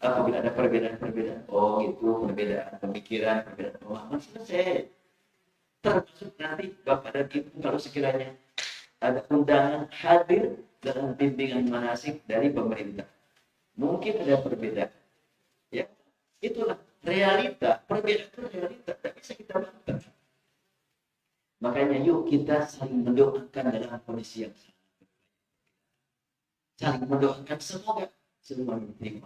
Apabila ada perbedaan, oh itu perbedaan pemikiran, perbedaan pemahaman, selesai. Termasuk nanti bapak dan ibu kalau sekiranya ada undangan hadir dalam bimbingan manasik dari pemerintah, mungkin ada perbedaan, ya itulah realita, perbedaan itu realita, tidak bisa kita bantah. Makanya yuk kita saling mendoakan dalam kondisi yang sama. Saling mendoakan semoga semua diterima.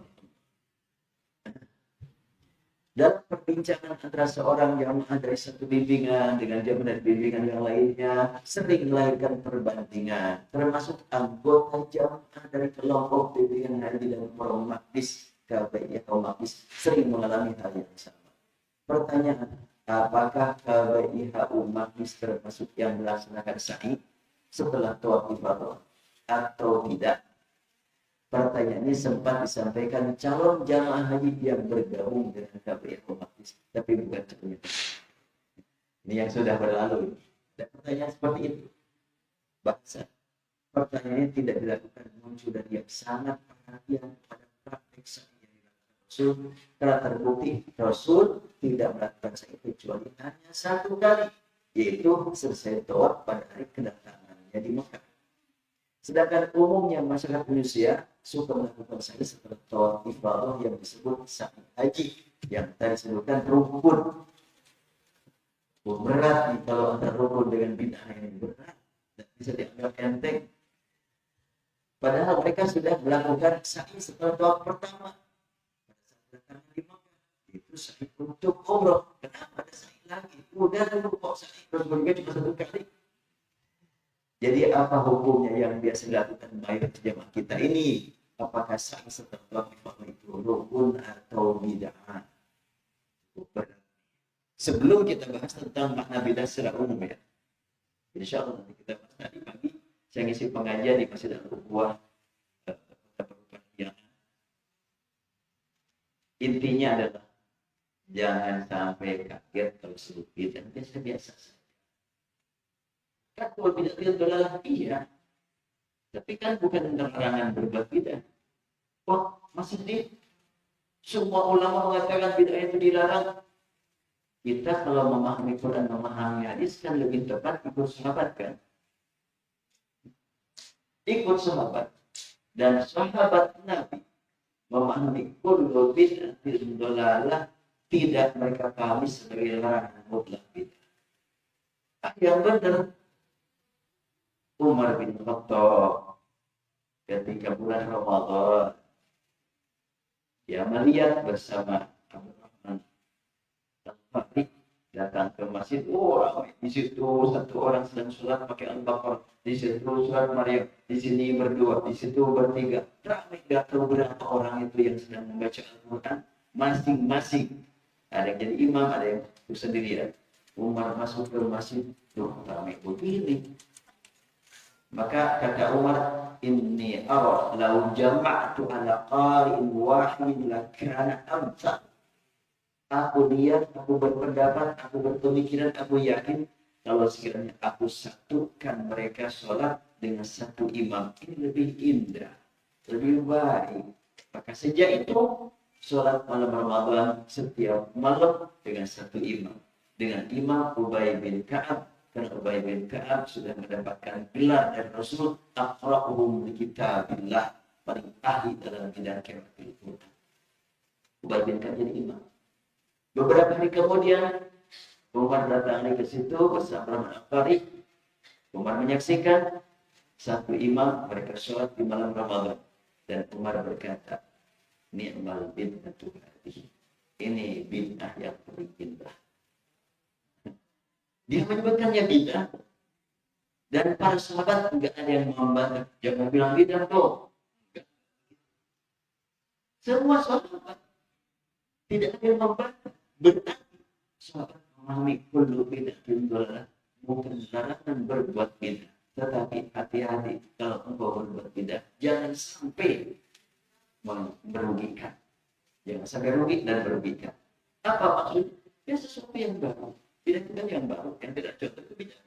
Dalam perbincangan antara seorang jamaah dari satu bimbingan dengan jamaah dari bimbingan yang lainnya sering melahirkan perbandingan, termasuk anggota jamaah dari kelompok bimbingan haji dan forum Makdis KBI atau Makdis sering mengalami hal yang sama. Pertanyaan, apakah KBI HU Makdis termasuk yang melaksanakan sa'i setelah tawaf ifadah atau tidak? Pertanyaan ini sempat disampaikan calon jamaah haji yang bergabung dengan KBI Makdis, tapi bukan calon. Ini yang sudah berlalu. Dan pertanyaan seperti itu, bahasa pertanyaannya tidak dilakukan muncul dari yang sangat perhatian pada praktik sa'i yang dilakukan Rasul. Telah terbukti Rasul tidak melakukan sa'i kecuali hanya satu kali, yaitu selesai tawaf pada hari kedatangannya di Mekah. Sedangkan umumnya masyarakat Indonesia suka melakukan sa'i setelah tawaf ifadah yang disebut sa'i haji, yang tadi disebutkan rukun. Berat nih kalau antara rukun dengan bid'ah yang berat dan bisa dianggap enteng. Padahal mereka sudah melakukan sa'i setelah tawaf pertama pada saat datang di Mekah. Itu sa'i untuk umroh. Kenapa ada sa'i lagi? Udah dulu kok sa'i berikutnya cuma satu kali. Jadi apa hukumnya yang biasa dilakukan mayoritas jamaah kita ini? Apakah sa'i setelah tawaf ifadah itu rukun atau bid'ah? Sebelum kita bahas tentang makna bid'ah secara umum ya, insya Allah nanti kita bahas tadi pagi. Saya ngisi pengajian di Masjid Al-Quwah intinya adalah jangan sampai kaget kalau sebut bid'ah biasa-biasa saja. Kan kalau bid'ah itu adalah iya, tapi kan bukan larangan berbuat bid'ah. Oh, masih di semua ulama mengatakan bid'ah itu dilarang. Kita kalau memahami Quran, memahami hadis kan lebih tepat ikut sahabat kan? Ikut sahabat. Dan sahabat Nabi memahami kullu bid'atin dhalalah, tidak mereka pahami sebagai larangan mutlak bid'ah. Yang benar Umar bin Khattab ketika bulan Ramadan dia melihat bersama Abdurrahman Al-Fahri datang ke masjid. Ramai di situ, satu orang sedang sholat pakai Al-Baqarah, di situ surat Maryam, di sini berdua, di situ bertiga. Ramai, tidak tahu berapa orang itu yang sedang membaca Al-Quran masing-masing. Ada yang jadi imam, ada yang sendirian. Umar masuk ke masjid, ramai begini. Maka kata Umar, inni ara law jama'tu ala qari'in wahid lakana amsa. Aku lihat, aku berpendapat, aku berpemikiran, aku yakin kalau sekiranya aku satukan mereka sholat dengan satu imam, ini lebih indah, lebih baik. Maka sejak itu sholat malam Ramadan setiap malam dengan satu imam, dengan Imam Ubay bin Ka'ab. Karena Ubay bin Ka'ab sudah mendapatkan gelar dari Rasul, aqra'uhum li kitabillah, paling ahli dalam bidang qiraatul Quran. Ubay bin Ka'ab jadi imam. Beberapa hari kemudian Umar datang ke situ bersama Al-Fahri. Umar menyaksikan satu imam mereka sholat di malam Ramadan, dan Umar berkata, ni'mal bid'atu hadhihi, ini bid'ah yang paling indah. Dia menyebutkannya bid'ah, dan para sahabat tidak ada yang membantah. Jangan bilang bid'ah tuh. Semua sahabat tidak ada yang membantah. Berarti sahabat memahami kullu bid'atin dhalalah, bukan larangan berbuat bid'ah, tetapi hati-hati kalau engkau berbuat bid'ah, jangan sampai merugikan. Jangan sampai rugi dan merugikan. Apa maksudnya? Ya sesuatu yang baru. Tidak yang baru, yang tidak contoh itu bid'ah.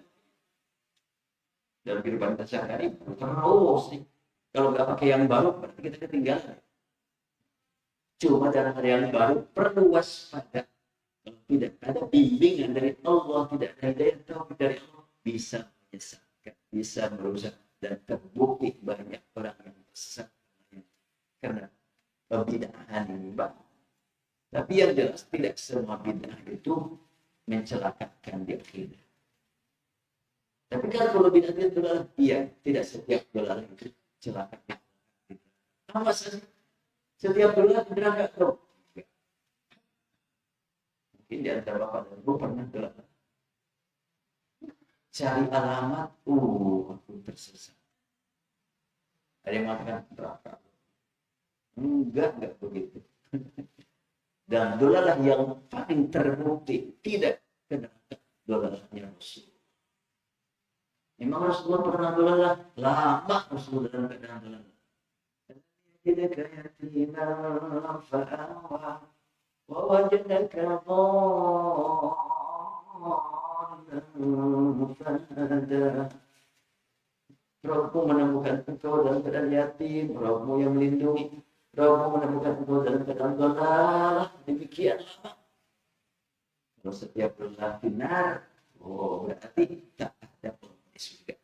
Dalam kehidupan kita sehari-hari terus nih. Kalau nggak pakai yang baru, berarti kita ketinggalan. Cuma dalam hal yang baru perlu waspada. Kalau tidak ada bimbingan dari Allah, tidak ada hidayah taufik dari Allah, bisa menyesatkan, bisa merusak, dan terbukti banyak orang yang tersesat karena pembid'ahan ini baru. Tapi yang jelas tidak semua bid'ah itu mencelakakan di akidah. Tapi kalau bid'ah itu adalah iya, tidak setiap dolar itu celaka. Apa saja? Setiap dolar tidak tahu. Mungkin di antara bapak dan ibu pernah gelap. Cari alamat, aku tersesat. Ada yang mengatakan neraka. Enggak begitu. Dan dolalah yang paling terbukti tidak ke neraka, dolalahnya Rasul. Memang Rasulullah pernah dolalah, lama Rasulullah dalam keadaan dolalah. Tidak yatiman fa'awa wa wajadaka dhallan fahada. Rabbmu menemukan engkau dalam keadaan yatim, Rabbmu yang melindungi, Rabbmu menemukan engkau dalam keadaan dolalah. Demikian lama. Kalau setiap lelah benar, berarti tak ada penghuni surga.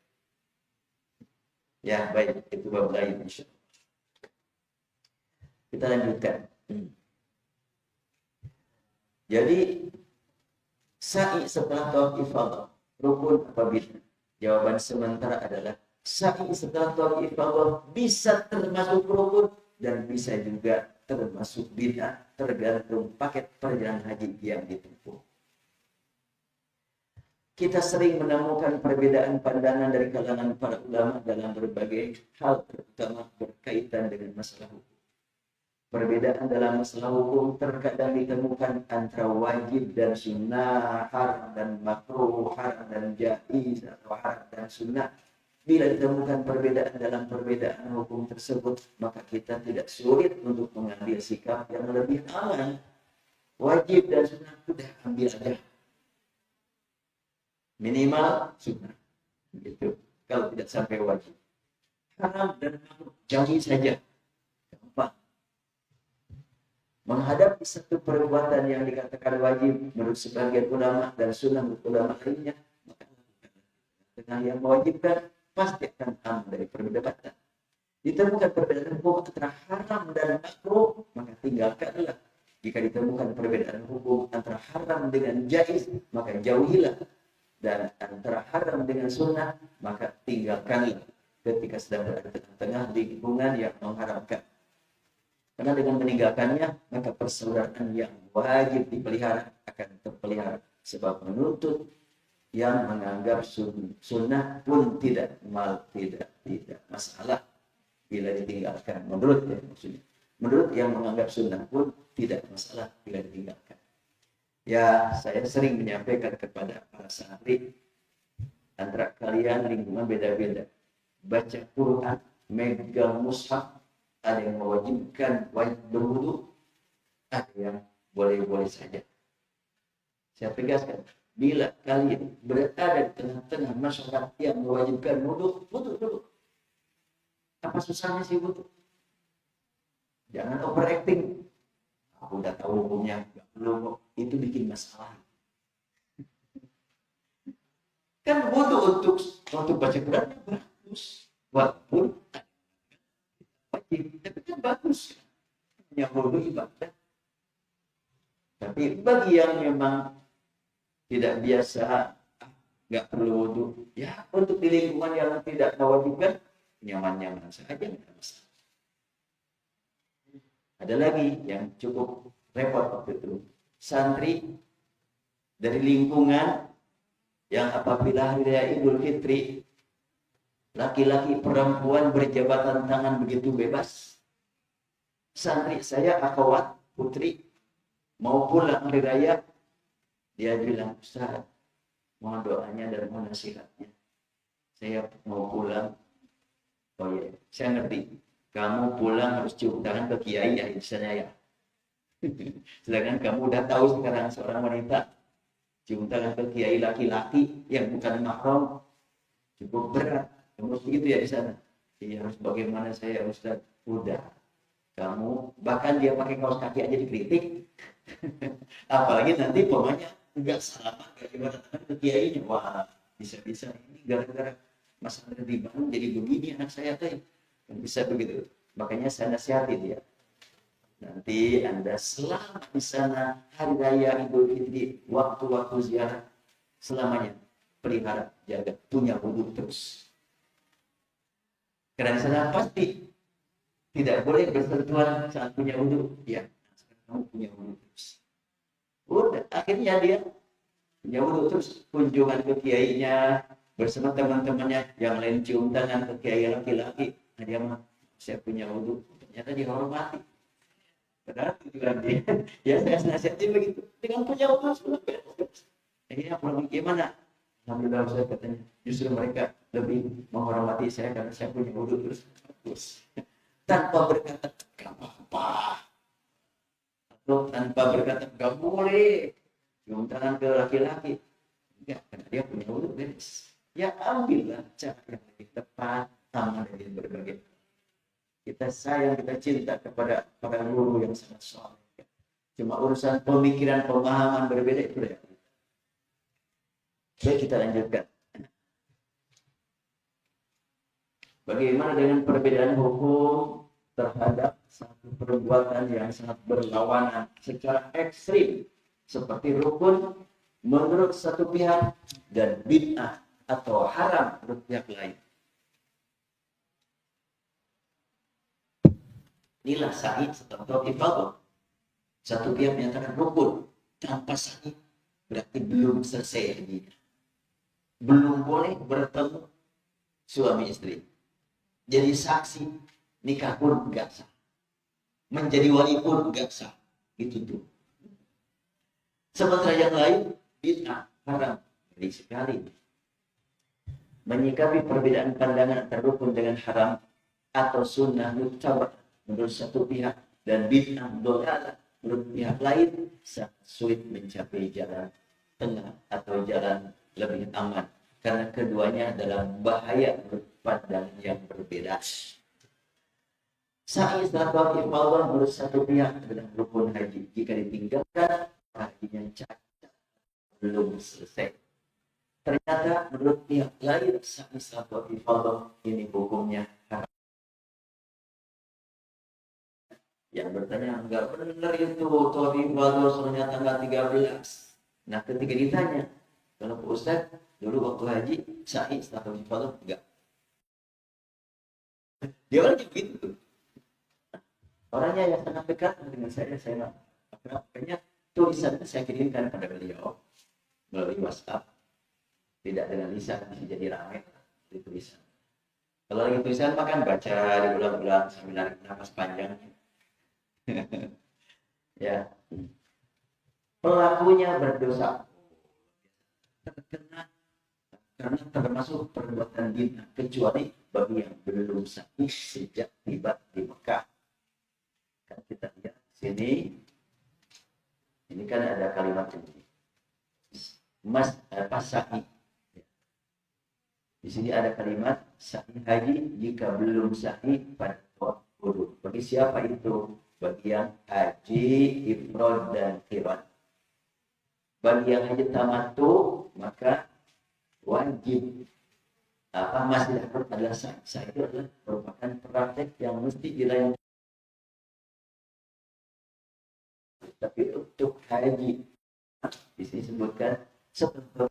Ya, baik, itu bab lain insyaallah. Kita lanjutkan. Jadi sa'i setelah tawaf ifadah rukun apa bid'ah? Jawaban sementara adalah sa'i setelah tawaf ifadah bisa termasuk rukun dan bisa juga termasuk bid'ah, tergantung paket perjalanan haji yang ditempuh. Kita sering menemukan perbedaan pandangan dari kalangan para ulama dalam berbagai hal, terutama berkaitan dengan masalah hukum. Perbedaan dalam masalah hukum terkadang ditemukan antara wajib dan sunnah, haram dan makruh, haram dan jaiz, atau haram dan sunnah. Bila ditemukan perbedaan dalam perbedaan hukum tersebut, maka kita tidak sulit untuk mengambil sikap yang lebih aman. Wajib dan sunnah sudah ambil aja. Minimal sunnah. Gitu. Kalau tidak sampai wajib. Haram dan makruh jauhi saja. Gampang. Menghadapi satu perbuatan yang dikatakan wajib menurut sebagian ulama dan sunnah menurut ulama lainnya, maka dengan yang mewajibkan pasti akan aman dari perdebatan. Ditemukan perbedaan hukum antara haram dan makruh, maka tinggalkanlah. Jika ditemukan perbedaan hukum antara haram dengan jaiz, maka jauhilah. Dan antara haram dengan sunnah, maka tinggalkanlah ketika sedang berada di tengah lingkungan yang mengharamkan. Karena dengan meninggalkannya, maka persaudaraan yang wajib dipelihara akan terpelihara. Sebab menuntut yang menganggap sunnah pun tidak masalah bila ditinggalkan. Menurut maksudnya. Menurut yang menganggap sunnah pun tidak masalah bila ditinggalkan. Ya, saya sering menyampaikan kepada para santri, antara kalian lingkungan beda-beda. Baca Quran, megang mushaf, ada yang mewajibkan wajib berwudu, ada yang boleh-boleh saja. Saya tegaskan, bila kalian berada di tengah-tengah masyarakat yang mewajibkan wudu dulu. Apa susahnya sih wudu? Jangan overacting. Aku udah tahu hukumnya, nggak perlu kok. Itu bikin masalah. Kan wudu untuk baca Quran bagus, walaupun wajib, tapi kan bagus. Yang wudu ibadah. Tapi bagi yang memang tidak biasa, nggak perlu wudu, ya untuk di lingkungan yang tidak mewajibkan, nyaman-nyaman saja, nggak masalah. Ada lagi yang cukup repot waktu itu. Santri dari lingkungan yang apabila hari raya Idul Fitri, laki-laki perempuan berjabatan tangan begitu bebas. Santri saya, akhwat, putri, mau pulang hari raya, dia bilang, Ustaz, mohon doanya dan mohon nasihatnya. Saya mau pulang. Oh iya, saya ngerti. Kamu pulang harus cium tangan ke kiai ya, misalnya ya. Sedangkan kamu udah tahu sekarang seorang wanita cium tangan ke kiai laki-laki yang bukan mahram cukup berat. Kamu harus begitu ya di sana. Iya, harus bagaimana saya Ustaz? Udah. Kamu bahkan dia pakai kaos kaki aja dikritik. Apalagi nanti pokoknya enggak salah pakai tangan ke kiainya. Wah, bisa-bisa ini gara-gara masalah riba jadi begini anak saya teh. Bisa begitu. Makanya saya nasihati dia. Nanti Anda selama di sana hari raya Idul Fitri, waktu-waktu ziarah, selamanya pelihara, jaga, punya wudu terus. Karena di sana pasti tidak boleh bersentuhan saat punya wudu. Ya, kamu punya wudu terus. Udah, akhirnya dia punya wudhu, terus kunjungan ke kiainya bersama teman-temannya yang lain cium tangan ke kiai laki-laki. Nah, dia mah saya punya wudhu, ternyata dihormati. Padahal tujuan dia, ya saya nasihatin begitu. Dengan punya wudhu sudah beres. Akhirnya pulang gimana? Alhamdulillah saya katanya, justru mereka lebih menghormati saya karena saya punya wudhu terus bagus. Tanpa berkata gak apa-apa, atau tanpa berkata gak boleh cium tangan ke laki-laki. Enggak, karena dia punya wudhu beres. Ya ambillah cara yang lebih tepat sama dengan berbagai. Kita sayang, kita cinta kepada para guru yang sangat soleh. Cuma urusan pemikiran, pemahaman berbeda itu ya. Baik, kita lanjutkan. Bagaimana dengan perbedaan hukum terhadap satu perbuatan yang sangat berlawanan secara ekstrim seperti rukun menurut satu pihak dan bid'ah atau haram menurut pihak lain? Inilah sa'i atau ifadah. Satu pihak menyatakan rukun tanpa sa'i berarti belum selesai hajinya. Belum boleh bertemu suami istri. Jadi saksi nikah pun gak sah. Menjadi wali pun gak sah. Itu tuh. Sementara yang lain bid'ah, haram. Jadi sekali menyikapi perbedaan pandangan antara rukun dengan haram atau sunnah muttabar menurut satu pihak dan bid'ah dhalalah menurut pihak lain sangat sulit mencapai jalan tengah atau jalan lebih aman karena keduanya dalam bahaya menurut pandangan yang berbeda. Sa'i setelah tawaf ifadah menurut satu pihak adalah rukun haji. Jika ditinggalkan hajinya cacat, belum selesai. Ternyata menurut pihak lain sa'i setelah tawaf ifadah ini hukumnya haram. Yang bertanya, enggak benar itu tawaf ifadah soalnya tanggal 13. Nah, ketika ditanya, kalau Pak Ustaz dulu waktu haji sa'i setelah tawaf ifadah enggak. Dia kan gitu. Orangnya yang sangat dekat dengan saya makanya tulisannya saya kirimkan pada beliau melalui WhatsApp, tidak dengan lisan, bisa jadi ramai di tulisan. Kalau lagi tulisan makan baca diulang-ulang sambil narik nafas panjang. Ya, pelakunya berdosa terkena karena termasuk perbuatan bid'ah kecuali bagi yang belum sahih sejak tiba di Mekah. Kan kita lihat sini, ini kan ada kalimat ini, sa'i. Di sini ada kalimat sa'i haji jika belum sahih pada tawaf wudhu. Bagi siapa itu? Bagi yang haji ifrad dan qiran. Bagi yang haji tamattu maka wajib masih adalah sa'i itu adalah merupakan praktek yang mesti dilakukan. Tapi untuk haji di sini sebutkan seperti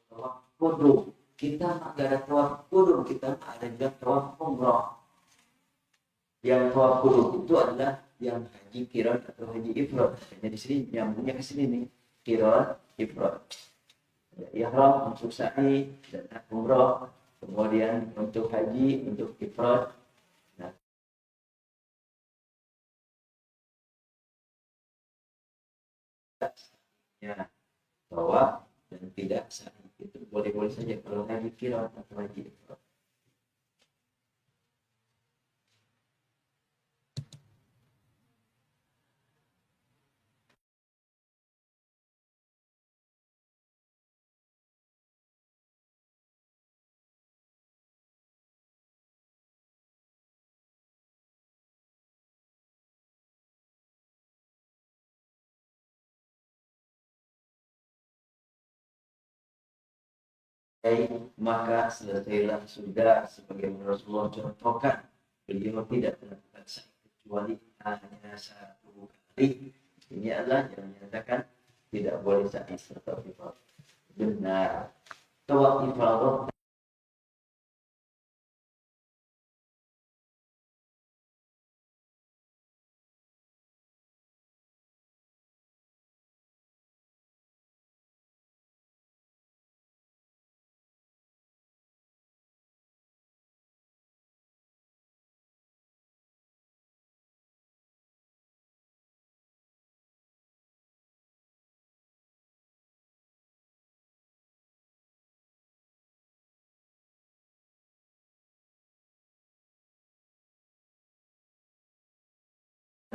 tawaf qudum. Kita nggak ada tawaf qudum, kita ada juga tawaf umrah. Yang tawaf qudum itu adalah yang haji qiran atau haji ifrad. Jadi di sini nyambungnya ke sini nih, qiran ifrad. Ihram untuk sa'i dan umrah, kemudian untuk haji, untuk ifrad. Ya, tawaf dan tidak sa'i itu boleh-boleh saja kalau haji qiran atau haji ifrad. Maka selesailah sudah sebagaimana Rasulullah contohkan, beliau tidak melakukan sa'i kecuali hanya satu kali. Ini adalah yang menyatakan tidak boleh sa'i serta ifadah. Benar, tawaf ifadah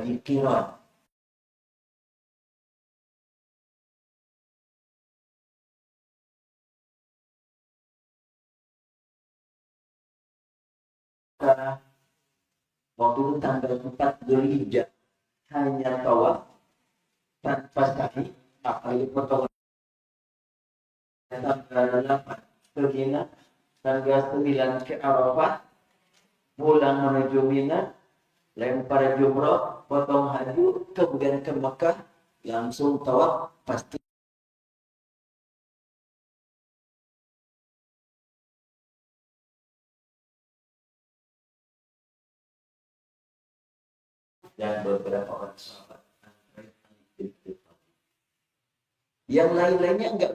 haji qiran. Waktu itu tanggal 4 Dzulhijjah hanya tawaf tanpa sa'i, apalagi potong tanggal 8 ke Mina, tanggal 9 ke Arafah, pulang menuju Mina, lempar jumrah, potong haji, kemudian ke Mekah, langsung tawaf pasti. Dan beberapa orang sahabat. Yang lain-lainnya enggak.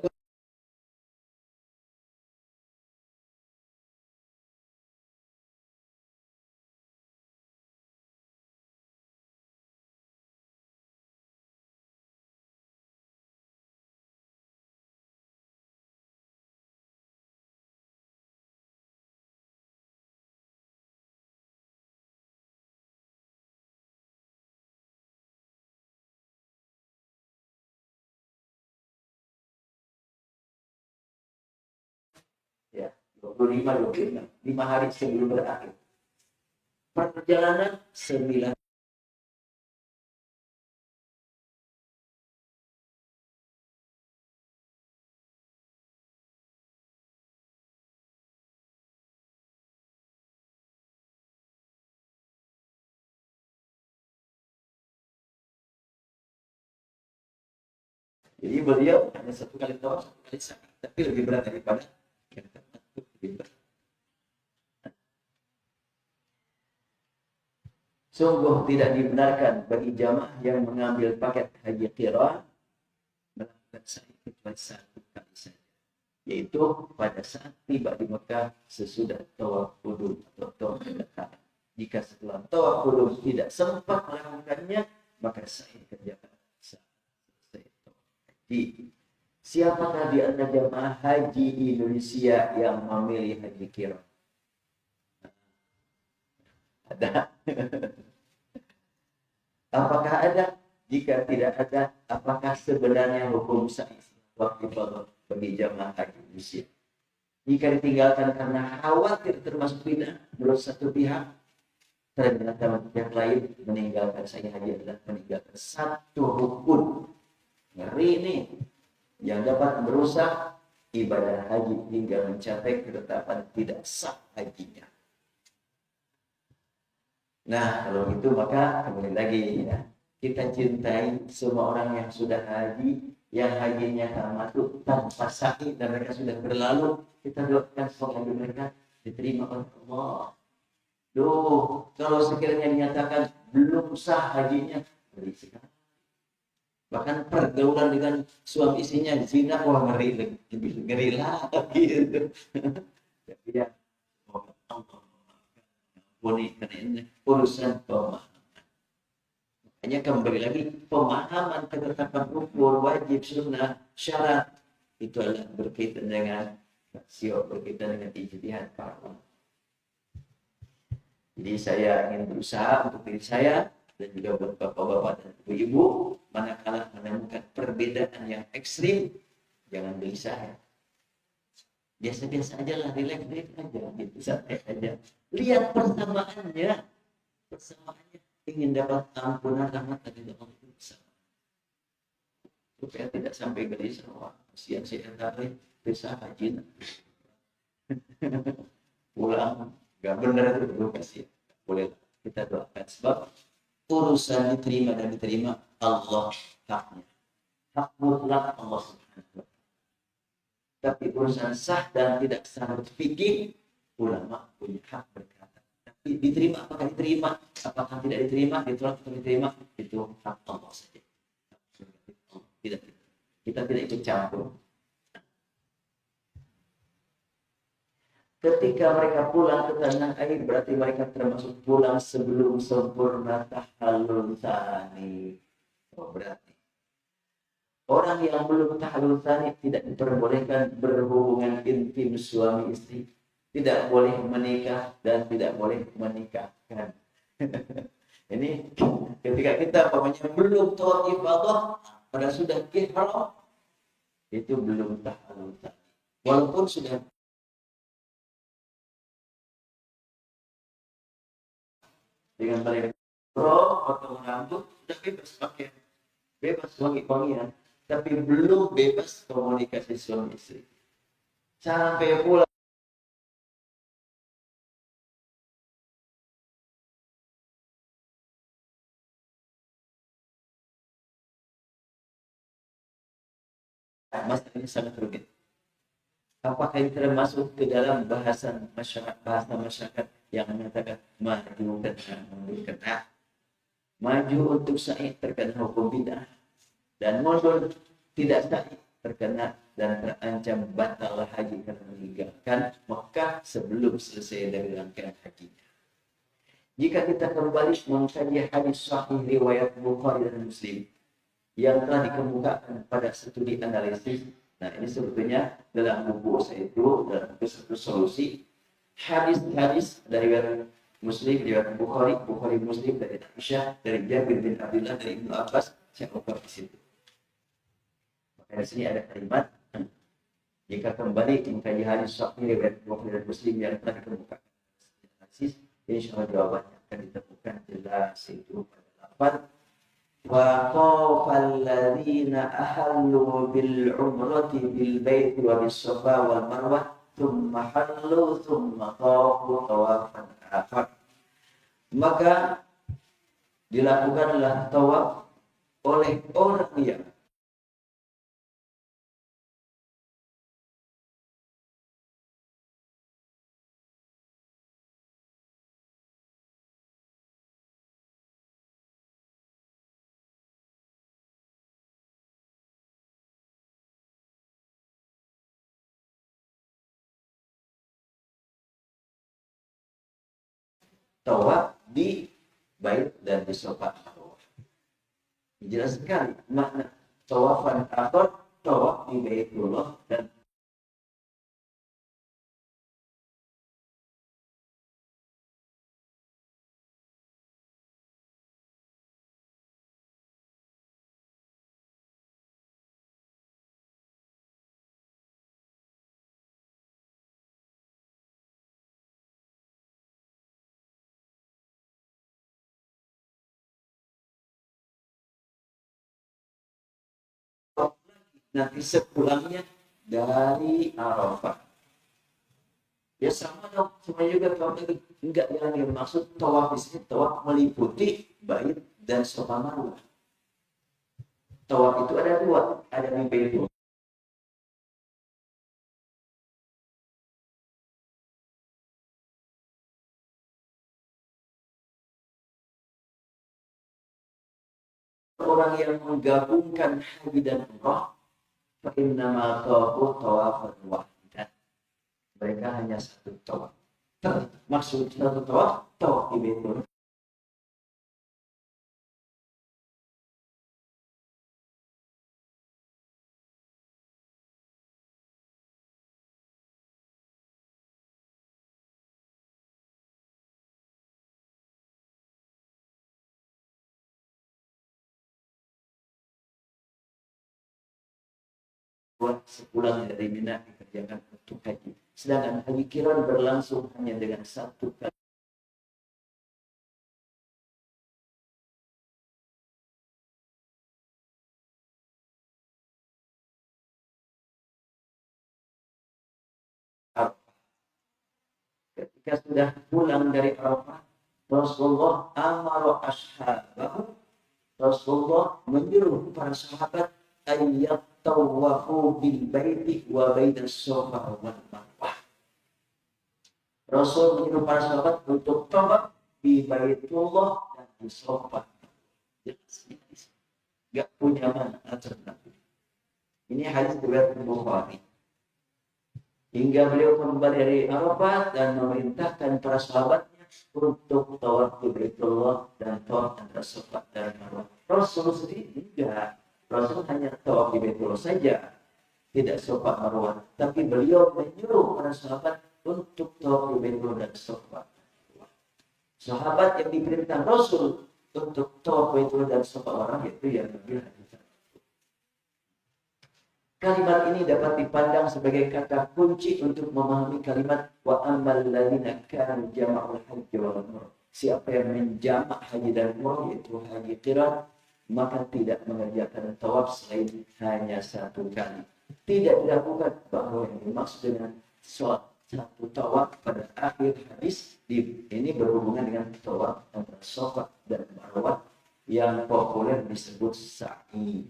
Ya, 25 5 hari sebelum berakhir. Perjalanan 9. Jadi beliau hanya 1 kali tawaf, 1 kali sa'i, tapi lebih berat daripada yang keempat, lebih berat. Sungguh tidak dibenarkan bagi jamaah yang mengambil paket haji qiran melakukan sa'i kecuali 1 kali saja, yaitu pada saat tiba di Mekah sesudah tawaf qudum atau tawaf ifadah. Jika setelah tawaf qudum tidak sempat melakukannya, maka sa'i kerjakan saat selesai tawaf haji. Siapakah di antara jamaah haji Indonesia yang memilih haji qiran? Ada. Apakah ada? Jika tidak ada, apakah sebenarnya hukum sa'i waktu ifadah bagi jamaah haji Indonesia? Jika ditinggalkan karena khawatir termasuk bid'ah menurut satu pihak, ternyata pihak lain meninggalkan sa'i haji adalah meninggalkan satu rukun. Ngeri nih, yang dapat merusak ibadah haji hingga mencapai ketetapan tidak sah hajinya. Nah, kalau gitu maka kembali lagi ya, kita cintai semua orang yang sudah haji, yang hajinya tamat tanpa sa'i dan mereka sudah berlalu. Kita doakan semoga mereka diterima oleh Allah. Duh, kalau sekiranya dinyatakan belum sah hajinya, ngeri sekali. Bahkan pergaulan dengan suami istrinya zina, wah ngeri, lebih ngeri lagi gitu. Tapi ya, semoga Allah boleh, karena ini urusan pemahaman. Makanya kembali lagi, pemahaman ketetapan rukun, wajib, sunnah, syarat itu adalah berkaitan dengan rasio, berkaitan dengan ijtihad para ulama. Jadi saya ingin berusaha untuk diri saya dan juga buat bapak-bapak dan ibu-ibu, manakala menemukan perbedaan yang ekstrim, jangan gelisah. Biasa-biasa aja lah, relax aja, gitu, santai aja. Lihat persamaannya, ingin dapat ampunan rahmat dari Allah itu bersama. Supaya tidak sampai gelisah, wah, kasihan si Entari bisa haji, pulang, gak benar itu dulu kasihan. Boleh kita doakan sebab urusan diterima dan diterima Allah haknya, hak mutlak Allah Subhanahu wa Ta'ala. Tapi urusan sah dan tidak sah fikih, ulama punya hak berkata. Tapi diterima apakah diterima, apakah tidak diterima, ditolak atau diterima, itu hak Allah saja. Tidak, kita tidak ikut campur. Ketika mereka pulang ke tanah air, berarti mereka termasuk pulang sebelum sempurna tahallul tsani. Oh, berarti orang yang belum tahallul tsani tidak diperbolehkan berhubungan intim suami istri, tidak boleh menikah dan tidak boleh menikahkan. Ini ketika kita umpamanya belum tawaf ifadah, pada sudah ihram, itu belum tahallul. Walaupun sudah dengan mereka atau rambut sudah bebas pakai, bebas wangi-wangian, tapi belum bebas komunikasi suami istri. Sampai pula masalah ini sangat rumit. Apakah ini termasuk ke dalam bahasa masyarakat yang mengatakan maju kena mundur kena, maju untuk sa'i terkena hukum bid'ah, dan mundur tidak sa'i terkena dan terancam batal haji karena meninggalkan Mekah sebelum selesai dari rangkaian hajinya. Jika kita kembali mengkaji hadis sahih riwayat Bukhari dan Muslim yang telah dikemukakan pada studi analisis, nah ini sebetulnya dalam buku saya itu dalam satu solusi hadis-hadis dari Muslim, riwayat Bukhari Muslim, dari Aisyah, dari Jabir bin Abdullah, dari Ibnu Abbas, saya cover di situ. Maka di sini ada kalimat, jika kembali mengkaji hadis sahih riwayat Bukhari dan Muslim yang telah dikemukakan pada analisis, insya Allah jawabannya akan ditemukan jelas itu pada lafaz wa qafal ladzina ahallu bil umrati bil baiti wa bis safa wal marwah thumma hallu thumma tawafu tawafan akhar. Maka dilakukanlah tawaf oleh orang yang tawaf di bait dan di safa marwah. Jelas sekali makna tawafan akhir, tawaf di Baitullah dan nanti sepulangnya dari Arafah. Ya sama dong, sama juga tawaf tadi. Enggak, yang dimaksud tawaf di sini tawaf meliputi bait dan safa marwah. Tawaf itu ada dua, ada di Baitul. Orang yang menggabungkan haji dan umrah, fa innama tawafu tawafan wahidan. Mereka hanya satu tawaf. Maksud satu tawaf, tawaf di Baitul. Buat sepulang dari Mina dikerjakan untuk haji. Sedangkan haji kiran berlangsung hanya dengan satu kali. Ketika sudah pulang dari Arafah, Rasulullah amara ashabahu, Rasulullah menyuruh para sahabat ayat tawafu bil baiti wa bainas safa wal marwah. Rasul menyuruh para sahabat untuk tawaf di Baitullah dan di Safa. Jelas, gak punya mana alternatif. Ini hadis riwayat Bukhari. Hingga beliau kembali dari Arafah dan memerintahkan para sahabatnya untuk tawaf di Baitullah dan tawaf antara Safa dan Marwah. Rasul sendiri enggak. Rasul hanya tawaf di Baitullah saja, tidak Safa Marwah. Tapi beliau menyuruh para sahabat untuk tawaf di Baitullah dan Safa. Sahabat yang diperintah Rasul untuk tawaf dan seseorang itu yang lebih lanjut. Kalimat ini dapat dipandang sebagai kata kunci untuk memahami kalimat wa ammal ladzina kanu jama'ul hajj wal umrah. Siapa yang menjamak haji dan umrah yaitu haji qiran, maka tidak mengerjakan tawaf selain hanya satu kali. Tidak dilakukan bahwa yang dimaksud dengan satu tawaf pada akhir hadis ini berhubungan dengan tawaf antara Safa dan Marwah yang populer disebut sa'i.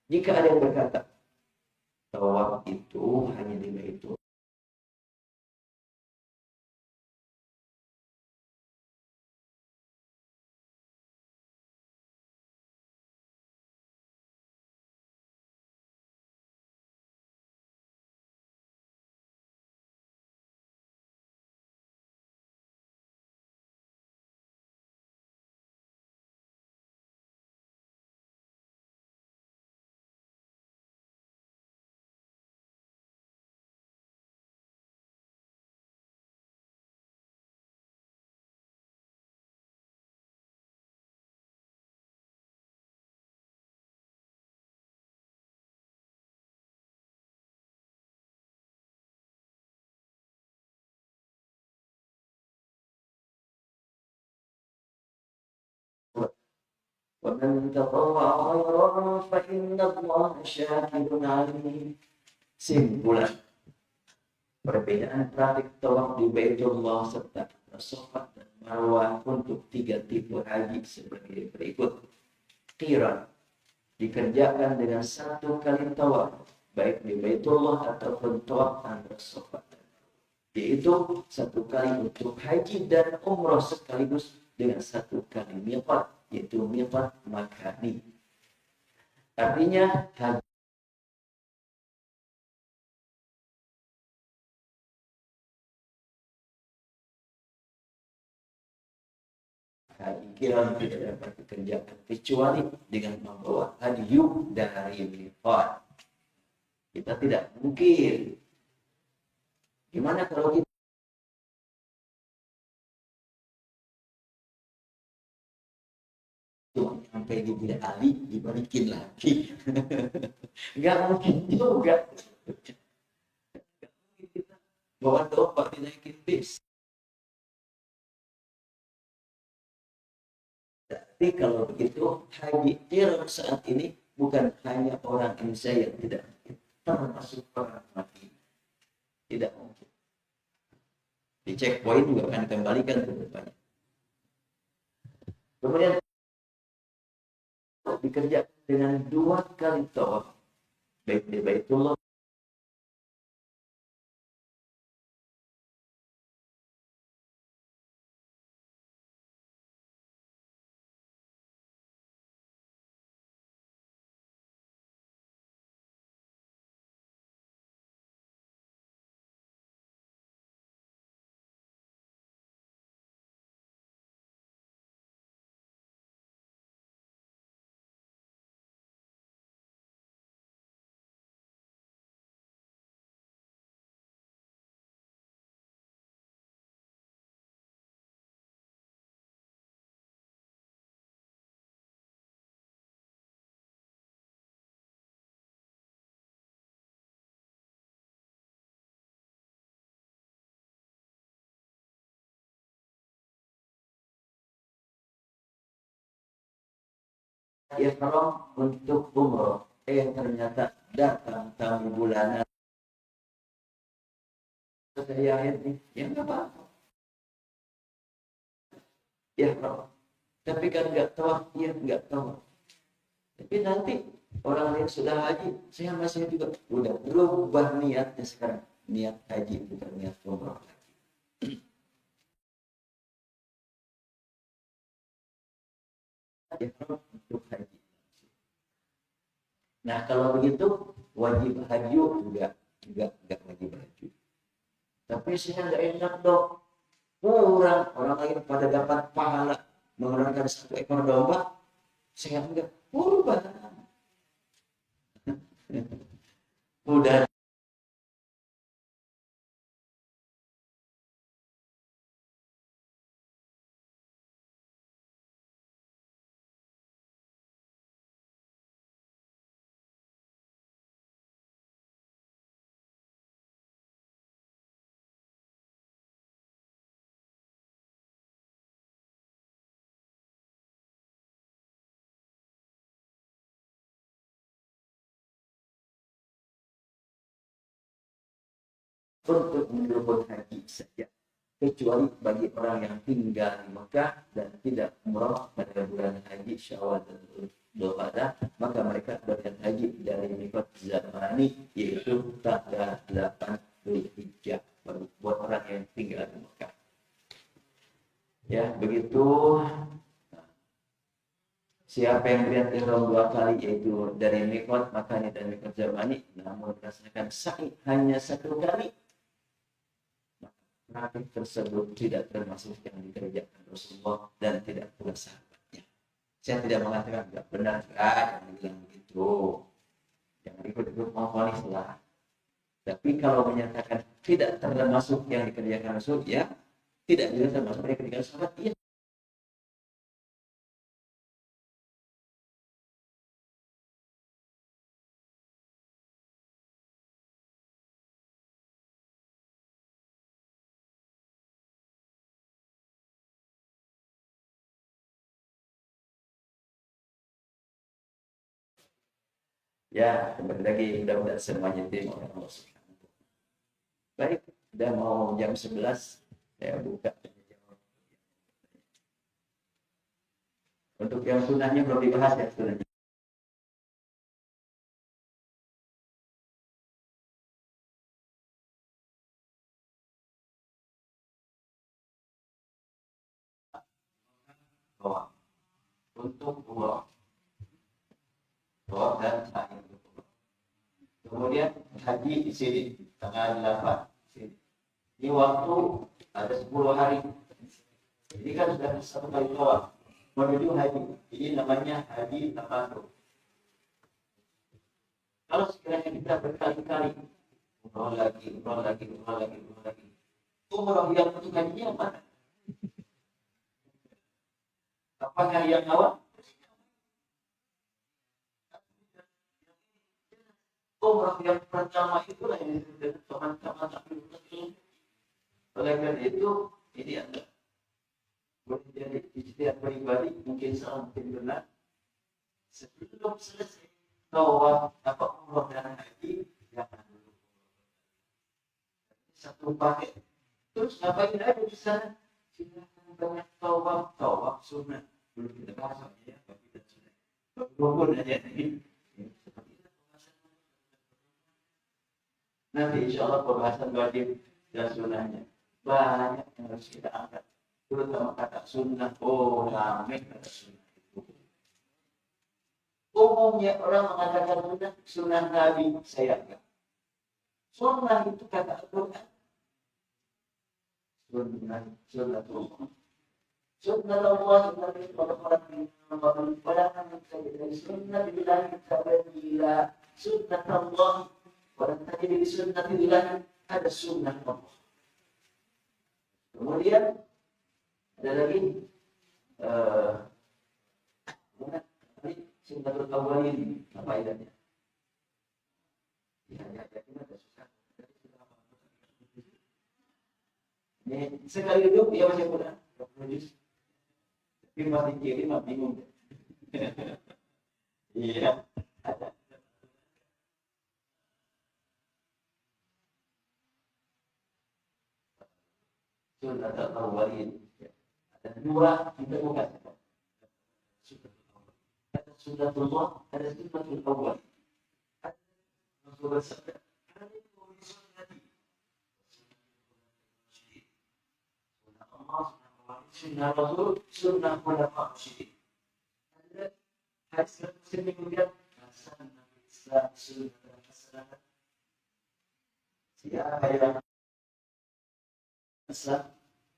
Jika ada yang berkata tawaf itu hanya di Baitul ومن تطوع خيرا فإن الله شاكر عليم. Simpulan perbedaan praktik tawaf di Baitullah serta Safa dan Marwah untuk 3 tipe haji sebagai berikut. Qiran dikerjakan dengan 1 kali tawaf baik di Baitullah ataupun tawaf antara Safa dan Marwah, yaitu 1 kali untuk haji dan umrah sekaligus dengan 1 kali miqat yaitu miqat makani. Artinya haji kiran tidak dapat dikerjakan kecuali dengan membawa hadyu dari miqat. Kita tidak mungkin. Gimana kalau kita sampai di Bida Ali dibalikin lagi? Nggak mungkin juga. Kita bawa dompet dinaikin bis. Tapi kalau begitu haji qiran saat ini bukan hanya orang Indonesia yang tidak mungkin, termasuk orang mati. Tidak mungkin. Di checkpoint juga akan dikembalikan ke depannya. Kemudian dikerjakan dengan 2 kali tawaf baik di Baitullah ihram untuk umroh. Ternyata datang tamu bulanan. Saya ini, ya nggak apa-apa. Ihram. Tapi kan nggak tawaf, ya nggak tawaf. Tapi nanti orang yang sudah haji, saya masih juga udah berubah niatnya sekarang. Niat haji bukan niat umroh lagi. Ihram untuk haji. Nah kalau begitu wajib haji juga nggak wajib haji. Tapi saya nggak enak dong, kurang orang lain pada dapat pahala mengeluarkan 1 ekor domba, saya enggak. Kurban udah untuk menyebut haji saja, kecuali bagi orang yang tinggal di Mekah dan tidak umrah pada bulan haji Syawal dan Dzulqa'dah, maka mereka berhaji dari mikot zamani, yaitu tanggal 8 Dzulhijjah, buat orang yang tinggal di Mekah. Ya, begitu. Siapa yang beriat ihram 2 kali, yaitu dari mikot makani dan mikot zamani, namun merasakan sa'i hanya 1 kali, maka tersebut tidak termasuk yang dikerjakan Rasulullah dan tidak pula sahabatnya. Saya tidak mengatakan tidak benar, jangan bilang begitu, jangan ikut-ikut memvonis lah. Tapi kalau menyatakan tidak termasuk yang dikerjakan Rasul, ya tidak juga termasuk yang dikerjakan sahabat, iya. Ya, kembali lagi, mudah-mudahan semuanya terima oleh Allah Subhanahu wa Ta'ala. Baik, udah mau jam 11, saya buka. Untuk yang sunahnya belum dibahas ya, sunahnya. Doa. Untuk doa dan sa'i. Kemudian haji di sini tanggal 8. Ini waktu ada 10 hari. Ini kan sudah 1 kali doa menuju haji. Ini namanya haji tamattu. Kalau sekiranya kita berkali-kali umrah lagi, umrah yang untuk hajinya mana? Apakah yang awal? Umrah yang pertama itulah yang disebut teman-teman tapi oleh karena itu ini adalah boleh jadi ijtihad pribadi, mungkin salah mungkin benar. Sebelum selesai tawaf apa umrah dan haji, jangan dulu satu paket. Terus ngapain aja di sana? Silakan banyak tawaf sunnah. Belum kita bahas ya, tapi kita sudah. Walaupun aja ini. Nanti insya Allah pembahasan wajib dan sunnahnya banyak yang harus kita angkat. Terutama kata sunnah, ramai kata sunnah itu. Umumnya orang mengatakan sunnah Nabi, saya enggak. Sunnah itu kata Al-Quran. Sunnatullah. Sunnatullah seperti orang-orang yang pada dari sunnah dibilang kita sunnatullah. Orang tadi di sunnah dibilang ada sunnah Allah. Kemudian ada lagi sunnatul awwalin, apa idenya? Ya, kita ada susah. Ini sekali hidup dia masih kurang. Tapi masih kiri mah bingung. Iya, ada. Sunnatul awwalin. Ada 2 kita bukan. Ada sunnatullah, ada sunnatul awwal. Rasulullah SAW. Sunnah Allah, sunnah Rasul, sunnah khulafaur rasyidin. Ada hadis Muslim kemudian hasan Nabi Islam sunnah hasanah. Siapa yang Islam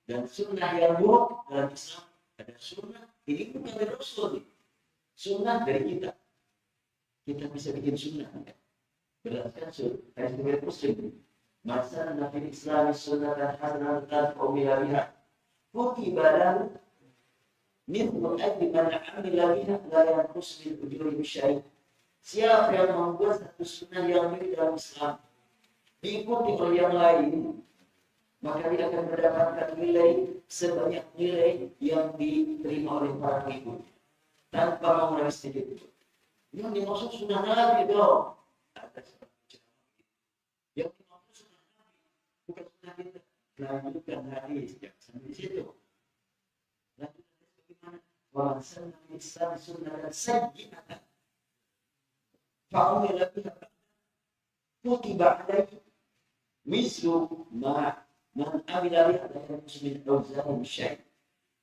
dan sunnah yang buruk dalam Islam, ada sunnah ini bukan dari Rasul, sunnah dari kita. Kita bisa bikin sunnah. Berdasarkan hadis riwayat Muslim, masa Nabi Islam sunnah dan hasanah dan qawmiha kutibaran mithlu ajri man amila biha la yanqus min ujuri syai'. Siapa yang membuat satu sunnah yang baik dalam Islam diikuti oleh yang lain, maka dia akan mendapatkan nilai sebanyak nilai yang diterima oleh para pengikut tanpa mengurangi sedikit. Yang dimaksud sunnah Nabi dong. Yang dimaksud sunnah Nabi. lanjutkan hadis sampai situ. Lanjutkan bagaimana? Wa sanna insan sunnatan sayyi'atan fa'umila biha kutiba alaihi mislu ma man amila biha dari muslimin awzan syai'.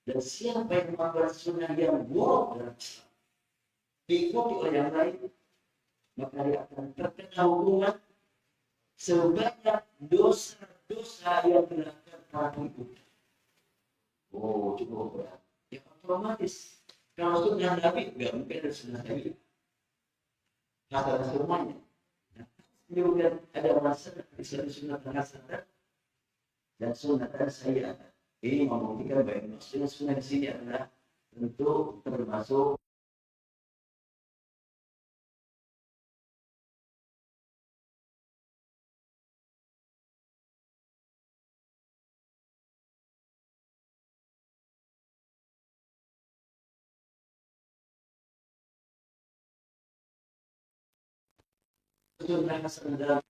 Dan siapa yang membuat sunnah yang buruk dalam Islam diikuti oleh yang lain, maka dia akan terkena hukuman sebanyak dosa-dosa yang dilakukan para pengikut. Oh, cukup berat. Ya otomatis. Kalau sunnah Nabi, nggak mungkin ada sunnah Nabi. Kata semuanya. Nah, kemudian ada masalah di sunnah hasanah dan sunnah sayyi'ah. Ini membuktikan bahwa maksudnya sunnah di sini adalah tentu termasuk sunnah hasanah dalam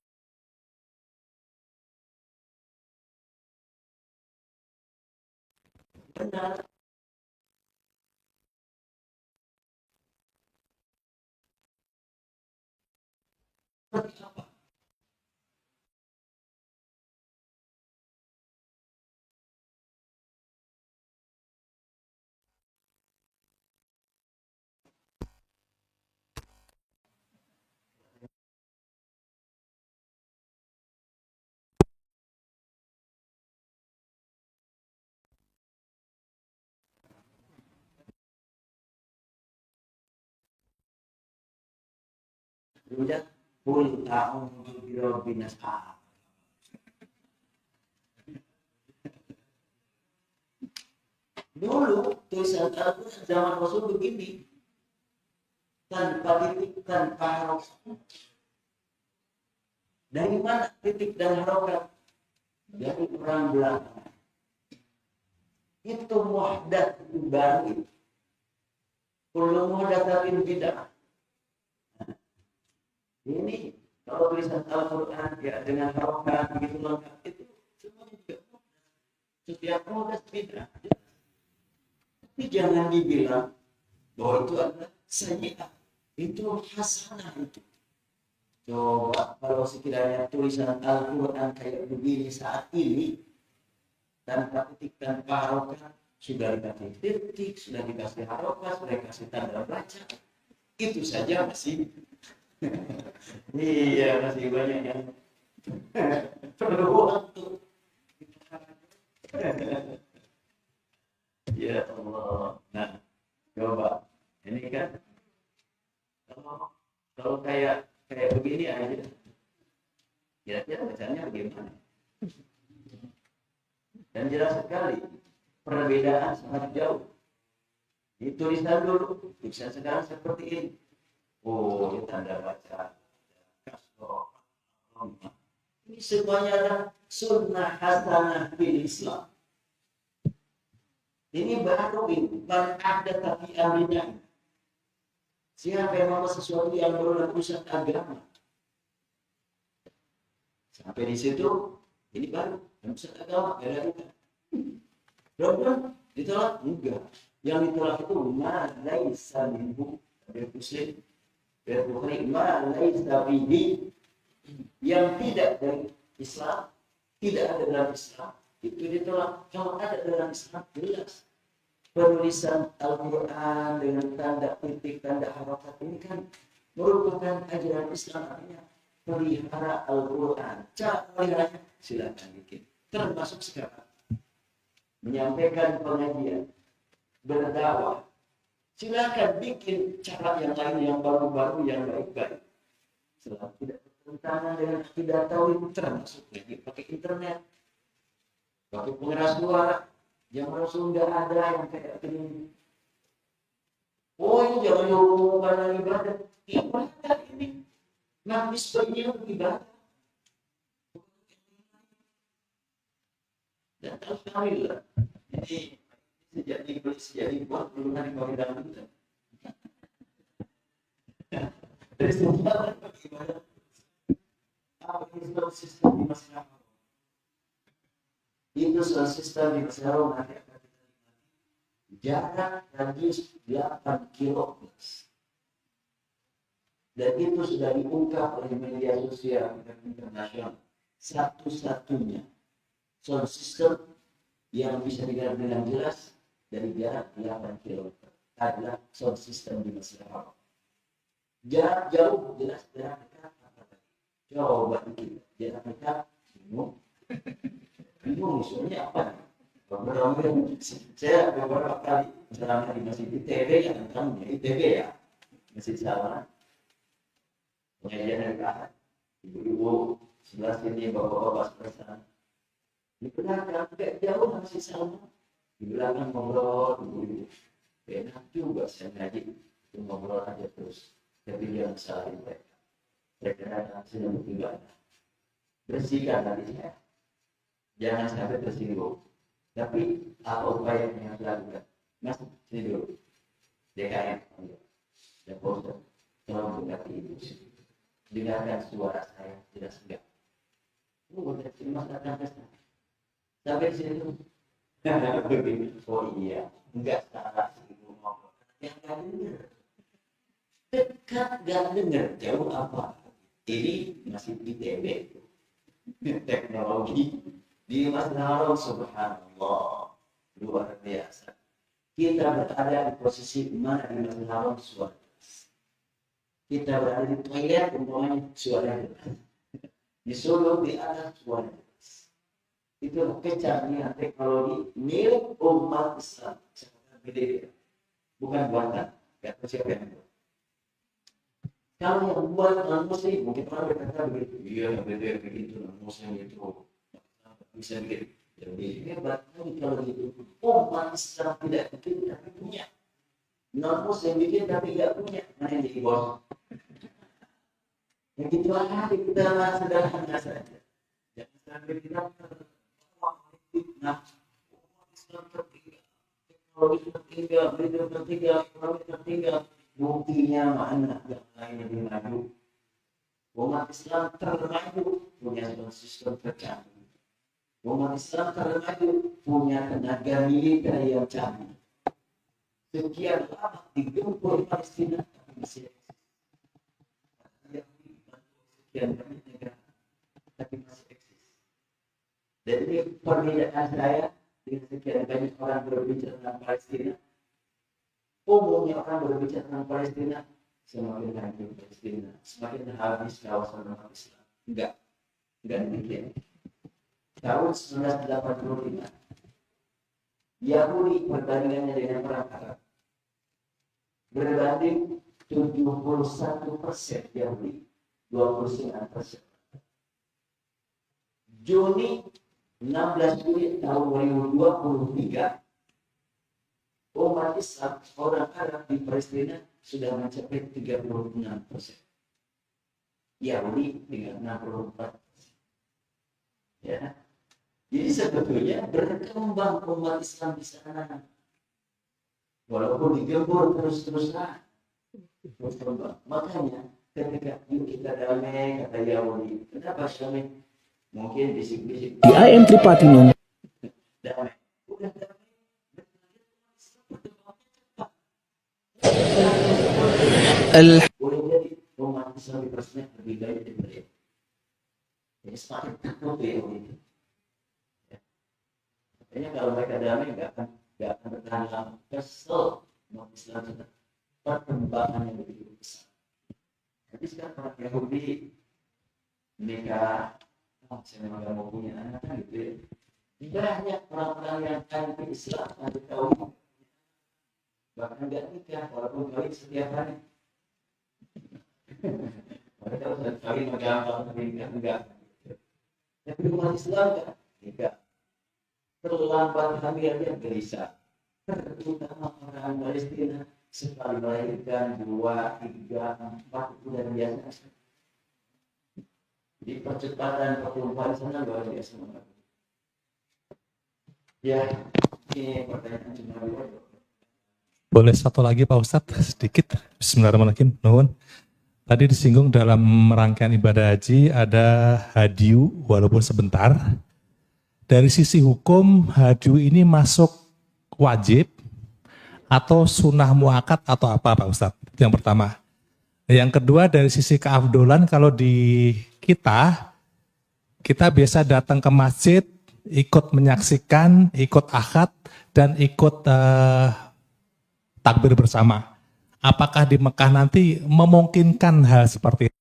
benar. Seperti apa? Kemudian pun ta'udzu birabbin nas. Dulu tulisan Al-Quran zaman Rasul begini, tanpa titik, tanpa harokat. Dari mana titik dan harokat? Dari orang belakang. Itu muhdath baru. Kullu muhdatsatin bid'ah. Ini kalau tulisan Al-Quran ya dengan harokat begitu lengkap itu semuanya juga mudah. Setiap mudah bid'ah. Tapi jangan dibilang bahwa itu adalah sayyi'ah. Itu hasanah itu. Coba kalau sekiranya tulisan Al-Quran kayak begini saat ini tanpa titik, tanpa harokat, sudah dikasih titik, sudah dikasih harokat, sudah dikasih tanda baca, itu saja masih iya masih banyak yang perlu waktu. Ya Allah. Nah, coba ini kan kalau kayak begini aja, kira-kira bacanya bagaimana? Dan jelas sekali perbedaan sangat jauh. Di tulisan dulu, tulisan sekarang seperti ini. Oh, ini tanda baca. Ini semuanya adalah sunnah hasanah fil Islam. Ini baru ini, man ada tapi aminnya. Siapa yang mau sesuatu yang baru dalam urusan agama? Sampai di situ, ini baru dalam urusan agama, beda bukan. Belum ditolak enggak. Yang ditolak itu ma laisa minhu, dari Muslim, dari Bukhari, ma laisa bihi, yang tidak dari Islam, tidak ada dalam Islam, itu ditolak. Kalau ada dalam Islam jelas. Penulisan Al-Quran dengan tanda titik, tanda harokat ini kan merupakan ajaran Islam, artinya pelihara Al-Quran. Cara melihatnya silakan bikin. Termasuk sekarang menyampaikan pengajian, berdakwah, silakan bikin cara yang lain yang baru-baru, yang baik-baik. Selama tidak bertentangan dengan akidah tauhid, termasuk lagi pakai internet, pakai pengeras suara. Yang Rasul nggak ada yang kayak gini. Oh ini jangan hubungan ibadah. Ibadah ini nafis banyak ibadah. Dan alhamdulillah ini sejak dibuat belum hari kami dalam itu. Dari semua ibadah apa yang sistem di masyarakat. Itu soal sistem di Mesir nanti akan kita lihat. Jarak radius 8 kilo. Dan itu sudah diungkap oleh media sosial internasional. Satu-satunya sound system yang bisa dilihat dengan jelas dari jarak 8 km adalah sound system di Mesir. Jarak jauh jelas, jarak dekat apa tadi? Coba kita jarak dekat bingung. Bingung maksudnya apa? Saya beberapa kali berjalan di masjid ITB yang namanya ITB ya, masjid sama. Pengajian dari Ahad, ibu-ibu sebelah sini, bapak-bapak sebelah sana. Di belakang tidak jauh masih sama. Di belakang ngobrol, ibu-ibu. Enak juga saya ngaji, itu ngobrol aja terus. Tapi jangan salahin mereka. Mereka datang sini beribadah. Bersihkan hatinya. Jangan sampai tersinggung. Tapi apa upaya yang harus dilakukan? Mas, sini dulu. DKM, dan poster. Tolong mendekati ibu sini. Dengarkan suara saya tidak segan. Udah terima datang ke sana. Sampai di sini. Oh iya, enggak salah sih ngomong. Yang nggak dengar. Dekat nggak dengar, jauh apa? Ini masih ITB. Teknologi di Masjidil Haram, subhanallah, luar biasa. Kita berada di posisi mana di Masjidil Haram suara. Kita berada di toilet, umpamanya suara jelas. Di Solo di atas suara jelas. Itu kecanggihan teknologi milik umat Islam. Beda-beda. Bukan buatan. Gak tahu siapa yang buat. Kalau yang buat non-muslim, mungkin orang berkata begitu. Iya, beda begitu. Non-muslim itu bisa begitu. Jadi hebat kalau gitu. Umat Islam tidak bikin tapi punya. Non-muslim bikin tapi tidak punya. Mana yang jadi bos? Yang itu aja kita sederhana saja. Jangan sampai kita nah, Islam tertinggal, teknologi tertinggal, media tertinggal, ekonomi tertinggal. Buktinya mana yang lain lebih maju? Umat Islam termaju punya sistem tercanggih. Umat Islam termaju punya tenaga militer yang canggih. Sekian lama digempur Palestina masih sekian banyak negara tapi masih eksis. Dan ini perbedaan saya dengan sekian banyak orang berbicara tentang Palestina. Umumnya orang berbicara tentang Palestina semakin hancur Palestina, semakin habis kawasan umat Islam. Enggak demikian. Tahun 1985 Yahudi perbandingannya dengan perang Arab berbanding 71% Yahudi, 29%. Juni 16 Juli tahun 2023 umat Islam orang Arab di Palestina sudah mencapai 36%. Yahudi dengan 64%. Ya. Jadi sebetulnya berkembang umat Islam di sana. Walaupun digempur terus-terusan. Berkembang. Makanya ketika kita damai kata Yahudi, kenapa damai? Mungkin bisik-bisik Di AM Tripatinum. Damai. Udah damai. Boleh jadi umat Islam di Palestina lebih baik dari mereka. Jadi semakin takut Yahudi. Makanya kalau mereka damai nggak akan bertahan lama. Kesel umat Islam sudah perkembangan yang begitu besar. Jadi sekarang orang Yahudi mereka saya memang nggak mau punya anak kan gitu ya. Banyak orang-orang yang anti Islam, anti tauhid, bahkan nggak nikah walaupun kawin setiap hari. Mereka sudah kawin gampang tapi nikah enggak. Tapi umat Islam kan nikah. Terlambat hamilnya gelisah. Terutama orang Palestina sekali melahirkan 2, 3, 4 bulan biasa. Di percepatan pertumbuhan sana luar biasa. Ya, ini pertanyaan cuma 2. Boleh satu lagi Pak Ustadz, sedikit. Bismillahirrahmanirrahim. Nuhun. Tadi disinggung dalam rangkaian ibadah haji ada hadiu walaupun sebentar. dari sisi hukum hadyu ini masuk wajib atau sunnah muakat atau apa Pak Ustadz? Itu yang pertama. Yang kedua dari sisi keafdolan, kalau di kita biasa datang ke masjid, ikut menyaksikan, ikut akad, dan ikut takbir bersama. Apakah di Mekah nanti memungkinkan hal seperti itu?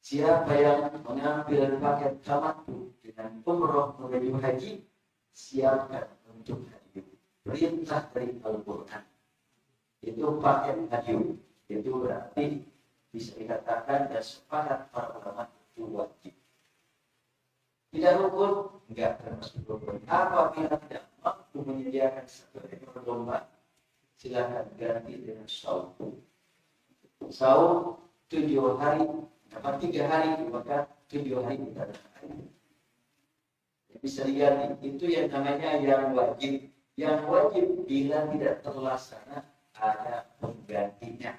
Siapa yang mengambil paket tamattu dengan umroh menuju haji, siapkan untuk haji. Perintah dari Al-Quran. Itu paket haji. Itu berarti bisa dikatakan dan sepakat para ulama itu wajib. Tidak rukun, enggak termasuk rukun. Apabila tidak mampu menyediakan satu ekor domba, silakan ganti dengan saum. Saum 7 hari, dapat 3 hari, maka 7 hari kita dapat. Bisa diganti. Itu yang namanya yang wajib. Yang wajib bila tidak terlaksana ada penggantinya.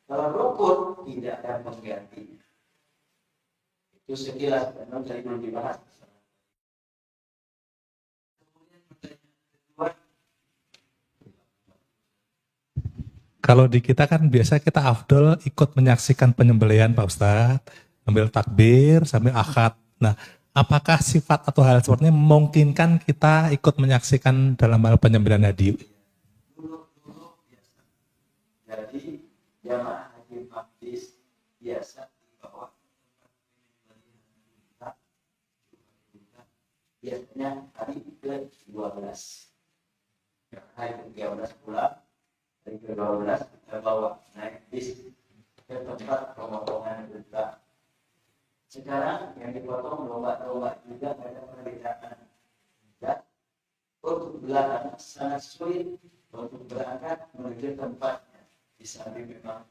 Kalau rukun tidak ada penggantinya. Itu sekilas, memang tadi belum dibahas. Kalau di kita kan biasa kita afdol ikut menyaksikan penyembelihan Pak Ustadz, sambil takbir, sambil akad. Nah, apakah sifat atau hal seperti ini memungkinkan kita ikut menyaksikan dalam hal penyembelihan hadyu? Jadi jamaah haji praktis biasa di bawah biasanya hari ke-12. Hari ke-13 pulang, hari ke-12 kita bawa naik bis ke tempat pemotongan unta. Sekarang yang dipotong domba-domba juga ada perbedaan. Dan untuk belakang sangat sulit untuk berangkat menuju tempatnya. Di samping memang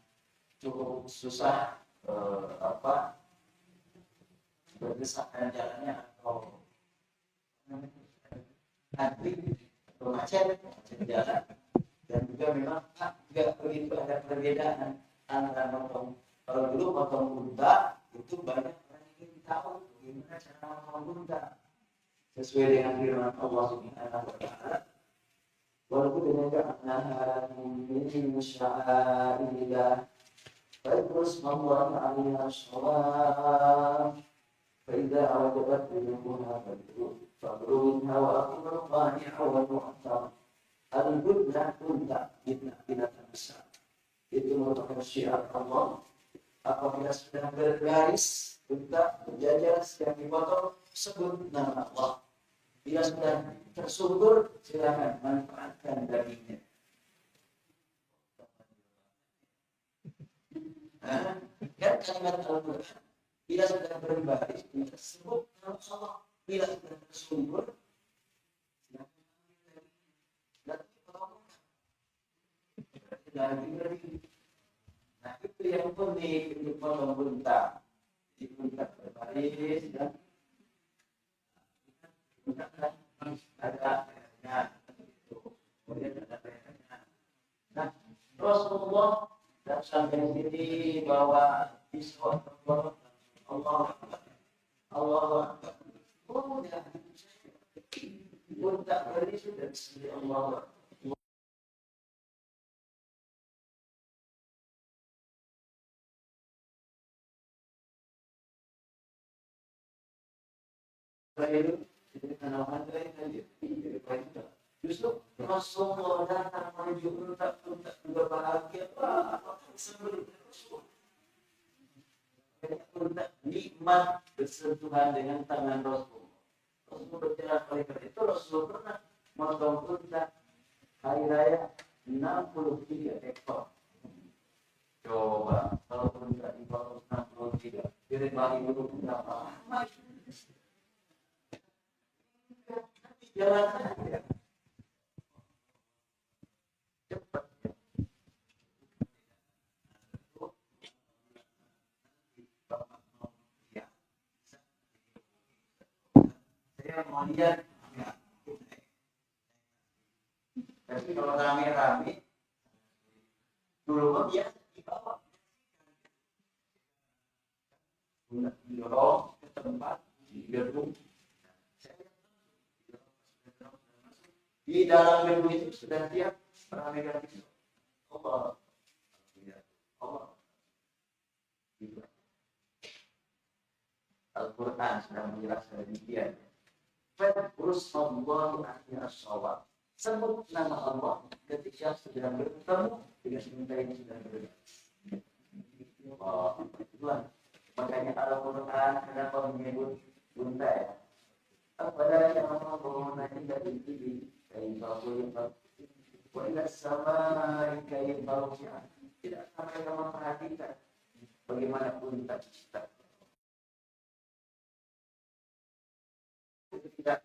cukup susah berdesakan jalannya atau antri atau macet jalan, dan juga memang juga begitu ada perbedaan antara motong. Kalau dulu motong unta itu banyak orang ingin tahu bagaimana cara motong unta sesuai dengan firman Allah Subhanahu wa taala. Walaupun ja'alnaha min sya'airillah فاذكروا الله عليها الصلاة فإذا وجبت جنوبها فاكلوا منها وأطيعوا الطامع والمعتر. Al-Budna unta binatang besar. Itu merupakan syiar Allah. Apabila sudah bergaris unta berjajar yang dipotong, sebut nama Allah. Bila sudah tersungkur, silakan manfaatkan dagingnya. Kan kalimat Al-Quran, bila sudah berbaris, tersebut nama Allah. Bila sudah tersungkur, silakan daging. Nah, itu yang penting untuk potong unta. Di unta berbaris dan ada lehernya, kemudian ada lehernya. Nah, Rasulullah dan sampai sini bahwa Isra Allah mudah unta berbaris dan sini Allah. Justru Rasulullah datang menuju unta juga bahagia. Unta nikmat bersentuhan dengan tangan Rasul. Rasul berjalan oleh karena itu Rasul pernah motong unta hari raya 63 ekor. Coba kalau unta dipotong 63, jadi bagi dulu berapa? Jalan saja. Cepat. Saya mau lihat Tapi kalau rame-rame, dulu mah biasa dibawa. Didorong ke tempat, di gedung. Di dalam gedung itu sudah siap rame-rame. Allah. Allah. Al-Quran sedang menjelaskan demikian. Fadkurus Allahu akhir as-shawab. Sebut nama Allah ketika sedang bertemu dengan cinta yang sedang berbeda. Oh, itulah. Makanya Al-Quran kenapa menyebut unta ya? Pada yang Allah nanti dari ini kain bau yang sama kain baunya tidak sampai kamu perhatikan bagaimana unta diciptakan. Tidak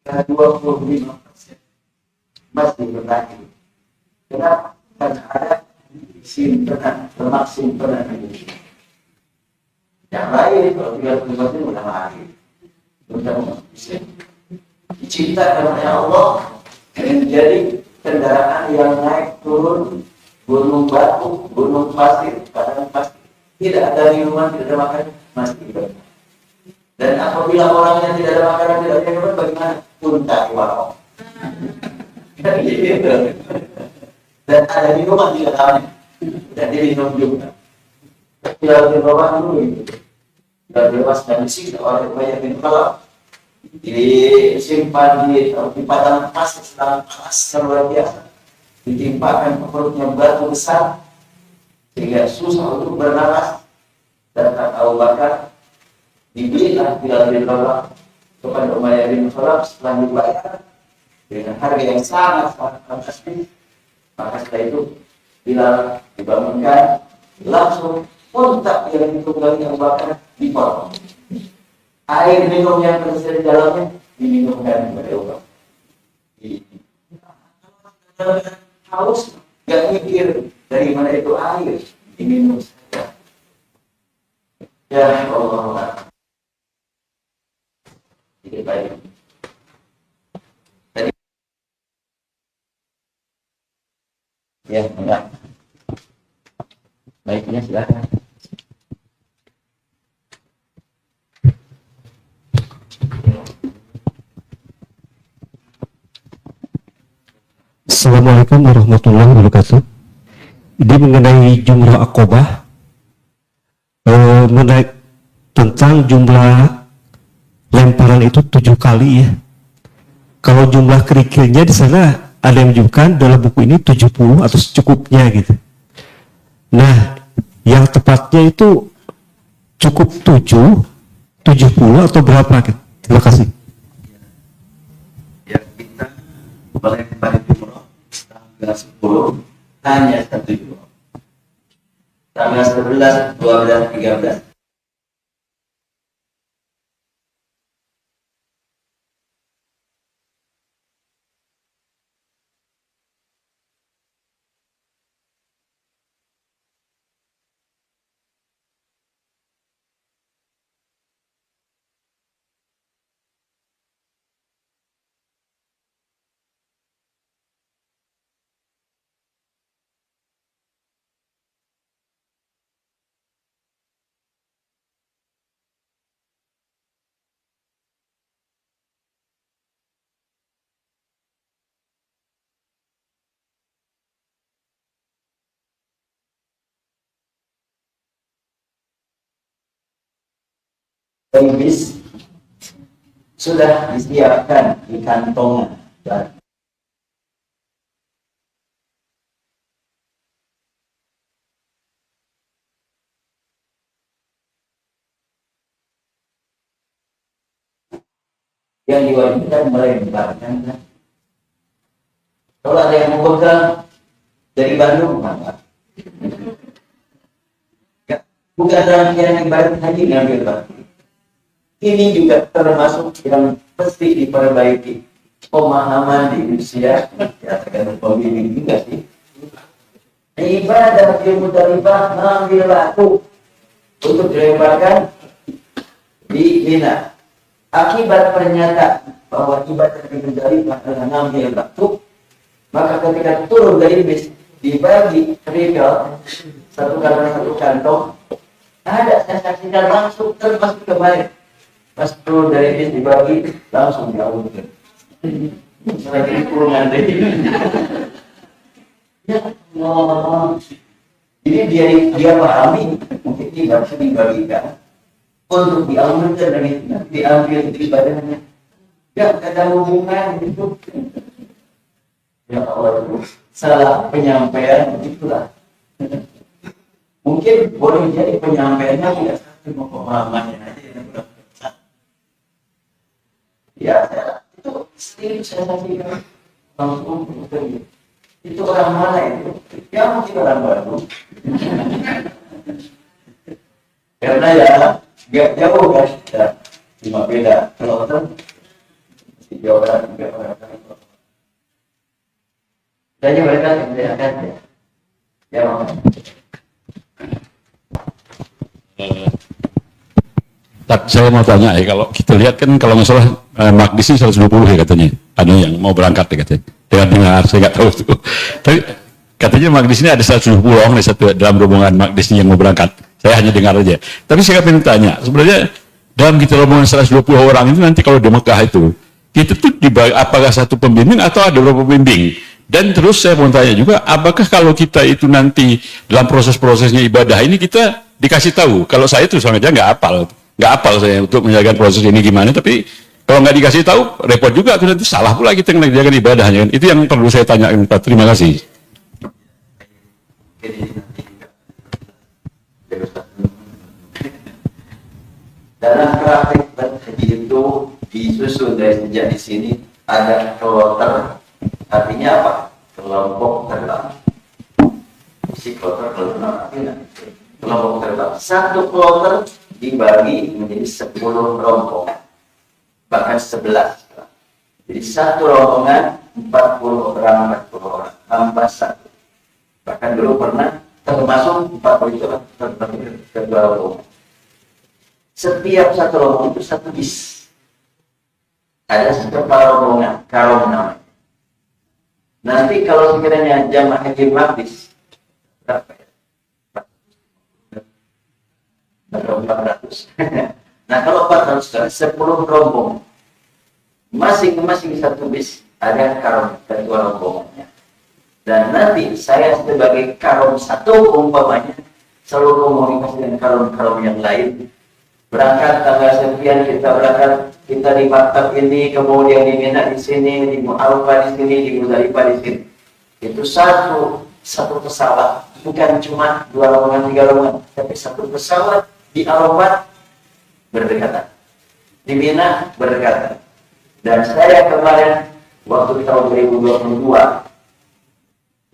Nah, 25% masih berlari. Kenapa? Karena ada simpenan, lemak simpenan ini. Yang lain kalau 30% udah lari, udah cinta karena Allah menjadi kendaraan yang naik turun gunung batu, gunung pasir, padang pasir. Tidak ada minuman, tidak ada makanan, masih hidup. Dan apabila orangnya tidak ada makanan, tidak ada minuman, bagaimana? Unta warung. Gitu. Dan ada minuman di dalamnya, dan diminum juga. Tidak dibawa dulu itu. Tidak bebas dan disiksa oleh banyak minum disimpan di padang pasir selama panas luar biasa. Ditimpakan ke perutnya batu besar sehingga susah untuk bernapas. Dan Abu Bakar dibelilah Bilal bin Rabah kepada Umayyah bin Khalaf setelah dibayar dengan harga yang sangat fantastis. Maka setelah itu Bilal dibangunkan, langsung unta yang ditunggangi Abu Bakar dipotong. Air minum yang tersedia di dalamnya diminumkan kepada Abu Bakar. Haus, gak mikir dari mana itu air diminum saja. Ya Allah. Jadi baik. Tadi. Ya, enggak. Baiknya silakan. Assalamualaikum warahmatullahi wabarakatuh. Ini mengenai jumlah Aqobah, mengenai tentang jumlah lemparan itu 7 kali ya. Kalau jumlah kerikilnya di sana ada yang menunjukkan dalam buku ini 70 atau secukupnya gitu. Nah, yang tepatnya itu cukup 7, 70 atau berapa gitu. Terima kasih. Ya, kita melempar jumroh tanggal 10 hanya 1 jumroh. Tanggal 11, 12, 13 Iblis sudah disiapkan di kantongnya. Dan yang diwajibkan melemparkan. Kalau ada yang mau pegang dari Bandung, maka Bukan rangkaian ibadah haji ngambil batu. Ini juga termasuk yang pasti diperbaiki. Pemahaman di Indonesia, ya tergantung pembimbing juga sih. Ibadah di Muzdalifah ngambil batu untuk dilemparkan di Mina. Akibat pernyataan bahwa ibadah di Muzdalifah adalah ngambil batu, maka ketika turun dari bis dibagi kerikil satu kantong, ada saya saksikan langsung termasuk kemarin pas turun dari bis dibagi langsung diaurkan lagi kurungan deh. Ya Allah, ini dia pahami mungkin tidak bisa dibagikan untuk diaurkan dan diambil di badannya. Ya ada hubungan itu. Ya Allah, salah penyampaian itulah. Mungkin boleh jadi penyampaiannya tidak satu pemahamannya aja yang udah ya itu sendiri saya saksikan langsung itu orang mana itu? Ya mungkin orang baru. Karena ya gak jauh kan kita cuma beda kloter tiga orang. Jadi mereka membedakan ya Saya mau tanya ya, kalau kita lihat kan kalau nggak salah Magdis ini 120 ya katanya, ada yang mau berangkat ya katanya. Dengar saya nggak tahu tuh. Tapi katanya Magdis ini ada 120 orang dalam rombongan Magdis ini yang mau berangkat. Saya hanya dengar aja. Tapi saya ingin tanya, sebenarnya dalam kita rombongan 120 orang itu nanti kalau di Mekah itu, kita tuh dibagi apakah satu pembimbing atau ada beberapa pembimbing? Dan terus saya mau tanya juga, apakah kalau kita itu nanti dalam proses-prosesnya ibadah ini kita dikasih tahu? Kalau saya tuh sengaja nggak hafal saya untuk menjaga proses ini gimana, tapi kalau nggak dikasih tahu repot juga tuh, nanti salah pula kita menjaga ibadahnya kan. Itu yang perlu saya tanyakan Pak. Terima kasih. Dalam praktek haji itu disusun dari sejak di sini ada kloter, artinya apa? Kelompok terbang. Si kloter artinya kelompok terbang. Satu kloter dibagi menjadi 10 rombongan, bahkan 11. Jadi satu rombongan 40 orang, tambah satu. Bahkan dulu pernah termasuk 40 itu kedua rombongan. Setiap satu rombongan itu satu bis. Ada kepala rombongan, karom namanya. Nanti kalau sekiranya jamaah haji Magdis berapa ya? 400. Nah kalau 400 10 rombongan, masing-masing satu bis ada karom ketua rombongannya. Dan nanti saya sebagai karom satu umpamanya selalu komunikasi dengan karom-karom yang lain. Berangkat tanggal sekian kita berangkat, kita di maktab ini, kemudian di Mina di sini, di Mu'alfa di sini, di Muzdalifah di sini. Itu satu pesawat, bukan cuma 2 rombongan 3 rombongan, tapi satu pesawat. Di Arafat berdekatan, di Mina berdekatan. Dan saya kemarin waktu tahun 2022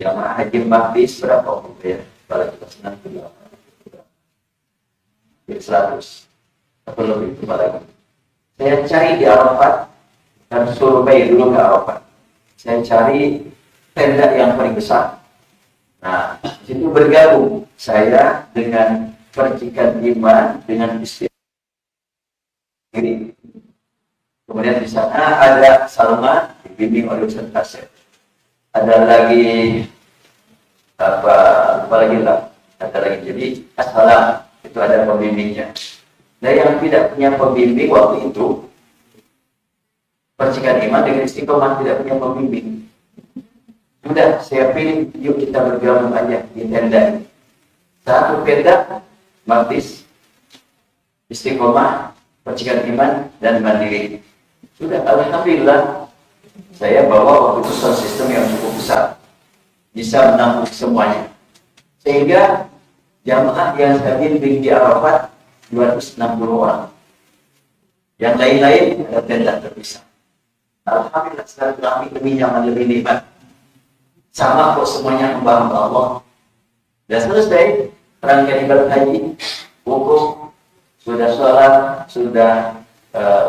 jamaah haji Magdis berapa waktu ya? Kalau kita senang juga 100 atau lebih itu lagi. Saya cari di Arafat dan survei dulu ke Arafat. Saya cari tenda yang paling besar. Nah, di situ bergabung saya dengan percikan iman dengan istri. Kemudian di sana ada Salman dibimbing oleh Ustaz Kasep. Ada lagi apa lagi lah? Ada lagi jadi Assalam itu ada pembimbingnya. Nah yang tidak punya pembimbing waktu itu percikan iman dengan Istiqomah tidak punya pembimbing. Sudah saya pilih, yuk kita bergabung aja di tenda ini. Satu tenda Magdis, Istiqomah, percikan iman, dan mandiri. Sudah, alhamdulillah, saya bawa waktu itu sistem yang cukup besar, bisa menampung semuanya. Sehingga jamaah yang saya bimbing di Arafat 260 orang. Yang lain-lain ada tenda terpisah. Alhamdulillah, silaturahmi lebih nyaman, lebih nikmat. Sama kok semuanya hamba Allah. Dan selesai rangkaian ibadah haji, wukuf, sudah sholat, sudah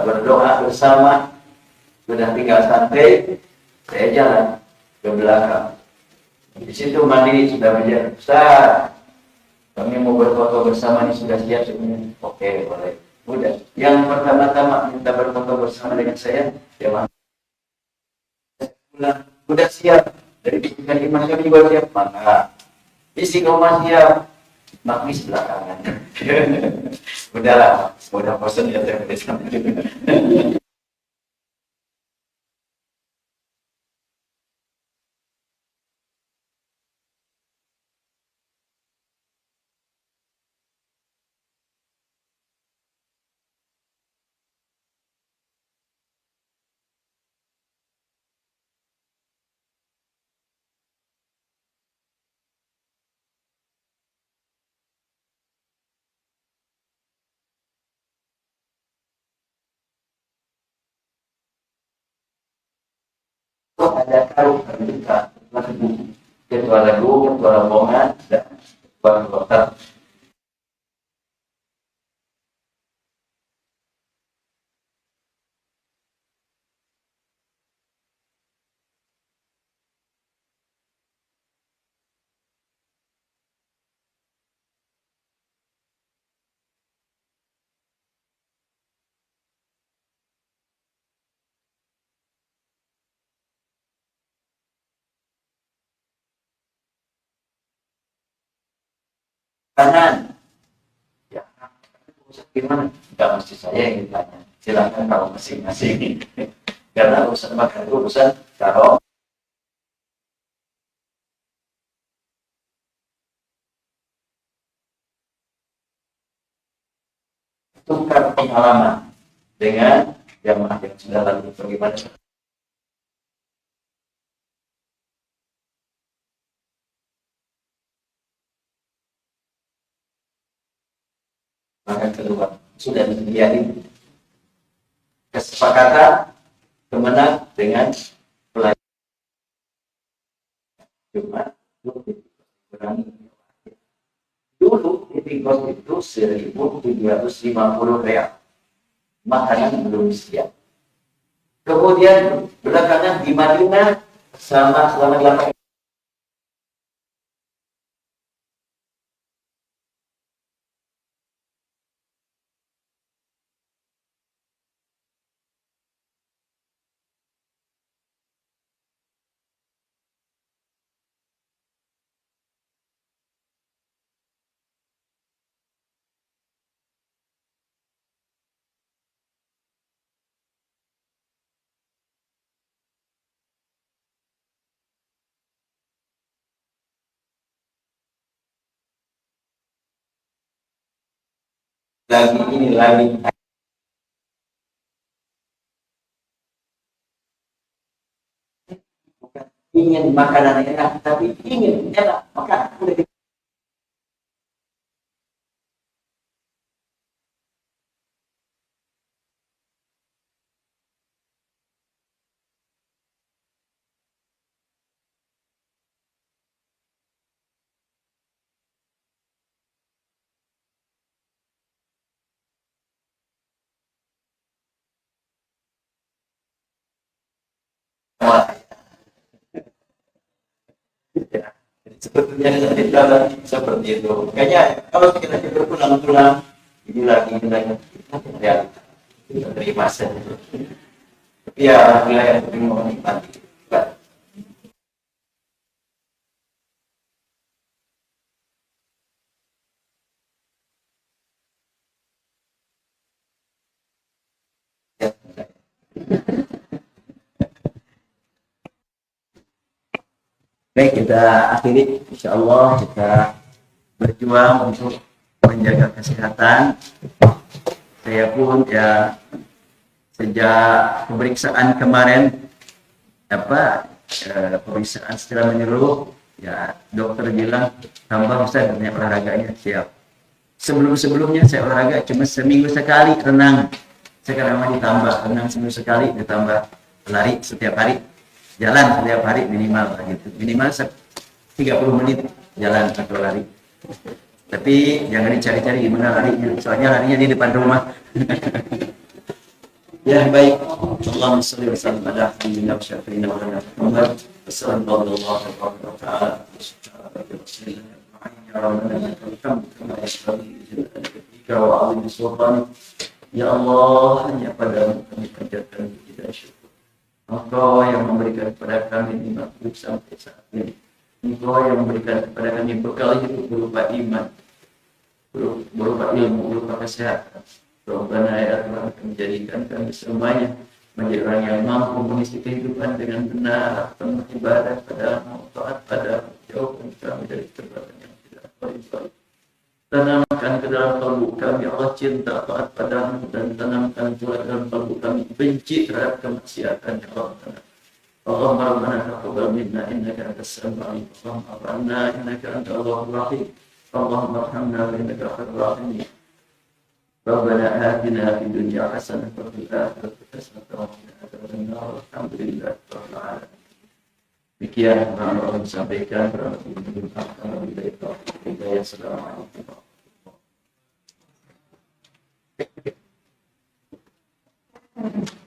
berdoa bersama, sudah tinggal santai, saya jalan ke belakang. Di situ mandiri sudah berjalan, Ustaz, kami mau berfoto bersama, ini sudah siap semuanya. Oke, boleh. Udah. Yang pertama-tama minta berfoto bersama dengan saya, ya Mas. Udah siap. Dari bikinan iman kami juga siap. Maka isi rumah siap. Maknis belakangan. Udahlah, udah bosan ya saya bersama. Ada taruh kita ketua lagu, ketua rombongan, dan ketua anggota. Kanan, ya, gimana? Tidak mesti saya yang ditanya. Silakan kalau masing-masing. Karena urusan makan itu urusan kalau tukar pengalaman dengan jamaah yang sudah lalu bagaimana. Maka kedua sudah menjadi kesepakatan kemenang dengan pelayan. Cuma kurangi. Dulu titik kos itu 1.750 real. Makanan belum siap. Kemudian belakangan di Madinah selama 8 lagi ini lagi bukan ingin makanan enak, tapi ingin enak makanan udah. Ya, sebetulnya kita seperti itu. Kayaknya kalau kita berpulang-pulang ini lagi ya kita terima saja. Tapi ya alhamdulillah yang penting mau menikmati. Ya. Baik, kita akhiri. Insya Allah kita berjuang untuk menjaga kesehatan. Saya pun ya sejak pemeriksaan kemarin pemeriksaan secara menyeluruh ya dokter bilang tambah Ustaz banyak olahraganya. Siap. Sebelumnya saya olahraga cuma seminggu sekali renang. Sekarang mau ditambah renang seminggu sekali, ditambah lari setiap hari. Jalan setiap hari minimal gitu. Minimal 30 menit jalan atau lari. Tapi jangan dicari-cari gimana larinya, soalnya larinya di depan rumah. Ya baik, Allahumma shalli wa sallim ala sayyidina Muhammadin wa ala Muhammad. Sallallahu alaihi wa ta'ala. Ya Allah, hanya padamu kami panjatkan kita syukur. Engkau yang memberikan kepada kami nikmat hidup sampai saat ini. Engkau yang memberikan kepada kami bekal hidup berupa iman, berupa ilmu, berupa kesehatan. Rabbana ya Tuhan, menjadikan kami semuanya menjadi orang yang mampu mengisi kehidupan dengan benar, penuh ibadah padamu, taat padamu, jauhkan kami dari perbuatan yang tidak baik. Tanamkan ke dalam kalbu kami Allah cinta taat padamu, dan tanamkan pula dalam kalbu kami benci terhadap kemaksiatan ya Allah. Allahumma rabbana taqabbal minna innaka antas samiul alim. Allahumma arhamna innaka antal ghafurur rahim. Allahumma arhamna innaka ghafurur rahim. Rabbana atina fid dunya hasanah wa fil akhirati hasanah wa qina adzaban nar. Alhamdulillahi rabbil alamin. Demikian yang Allah sampaikan. Assalamualaikum. Thank you.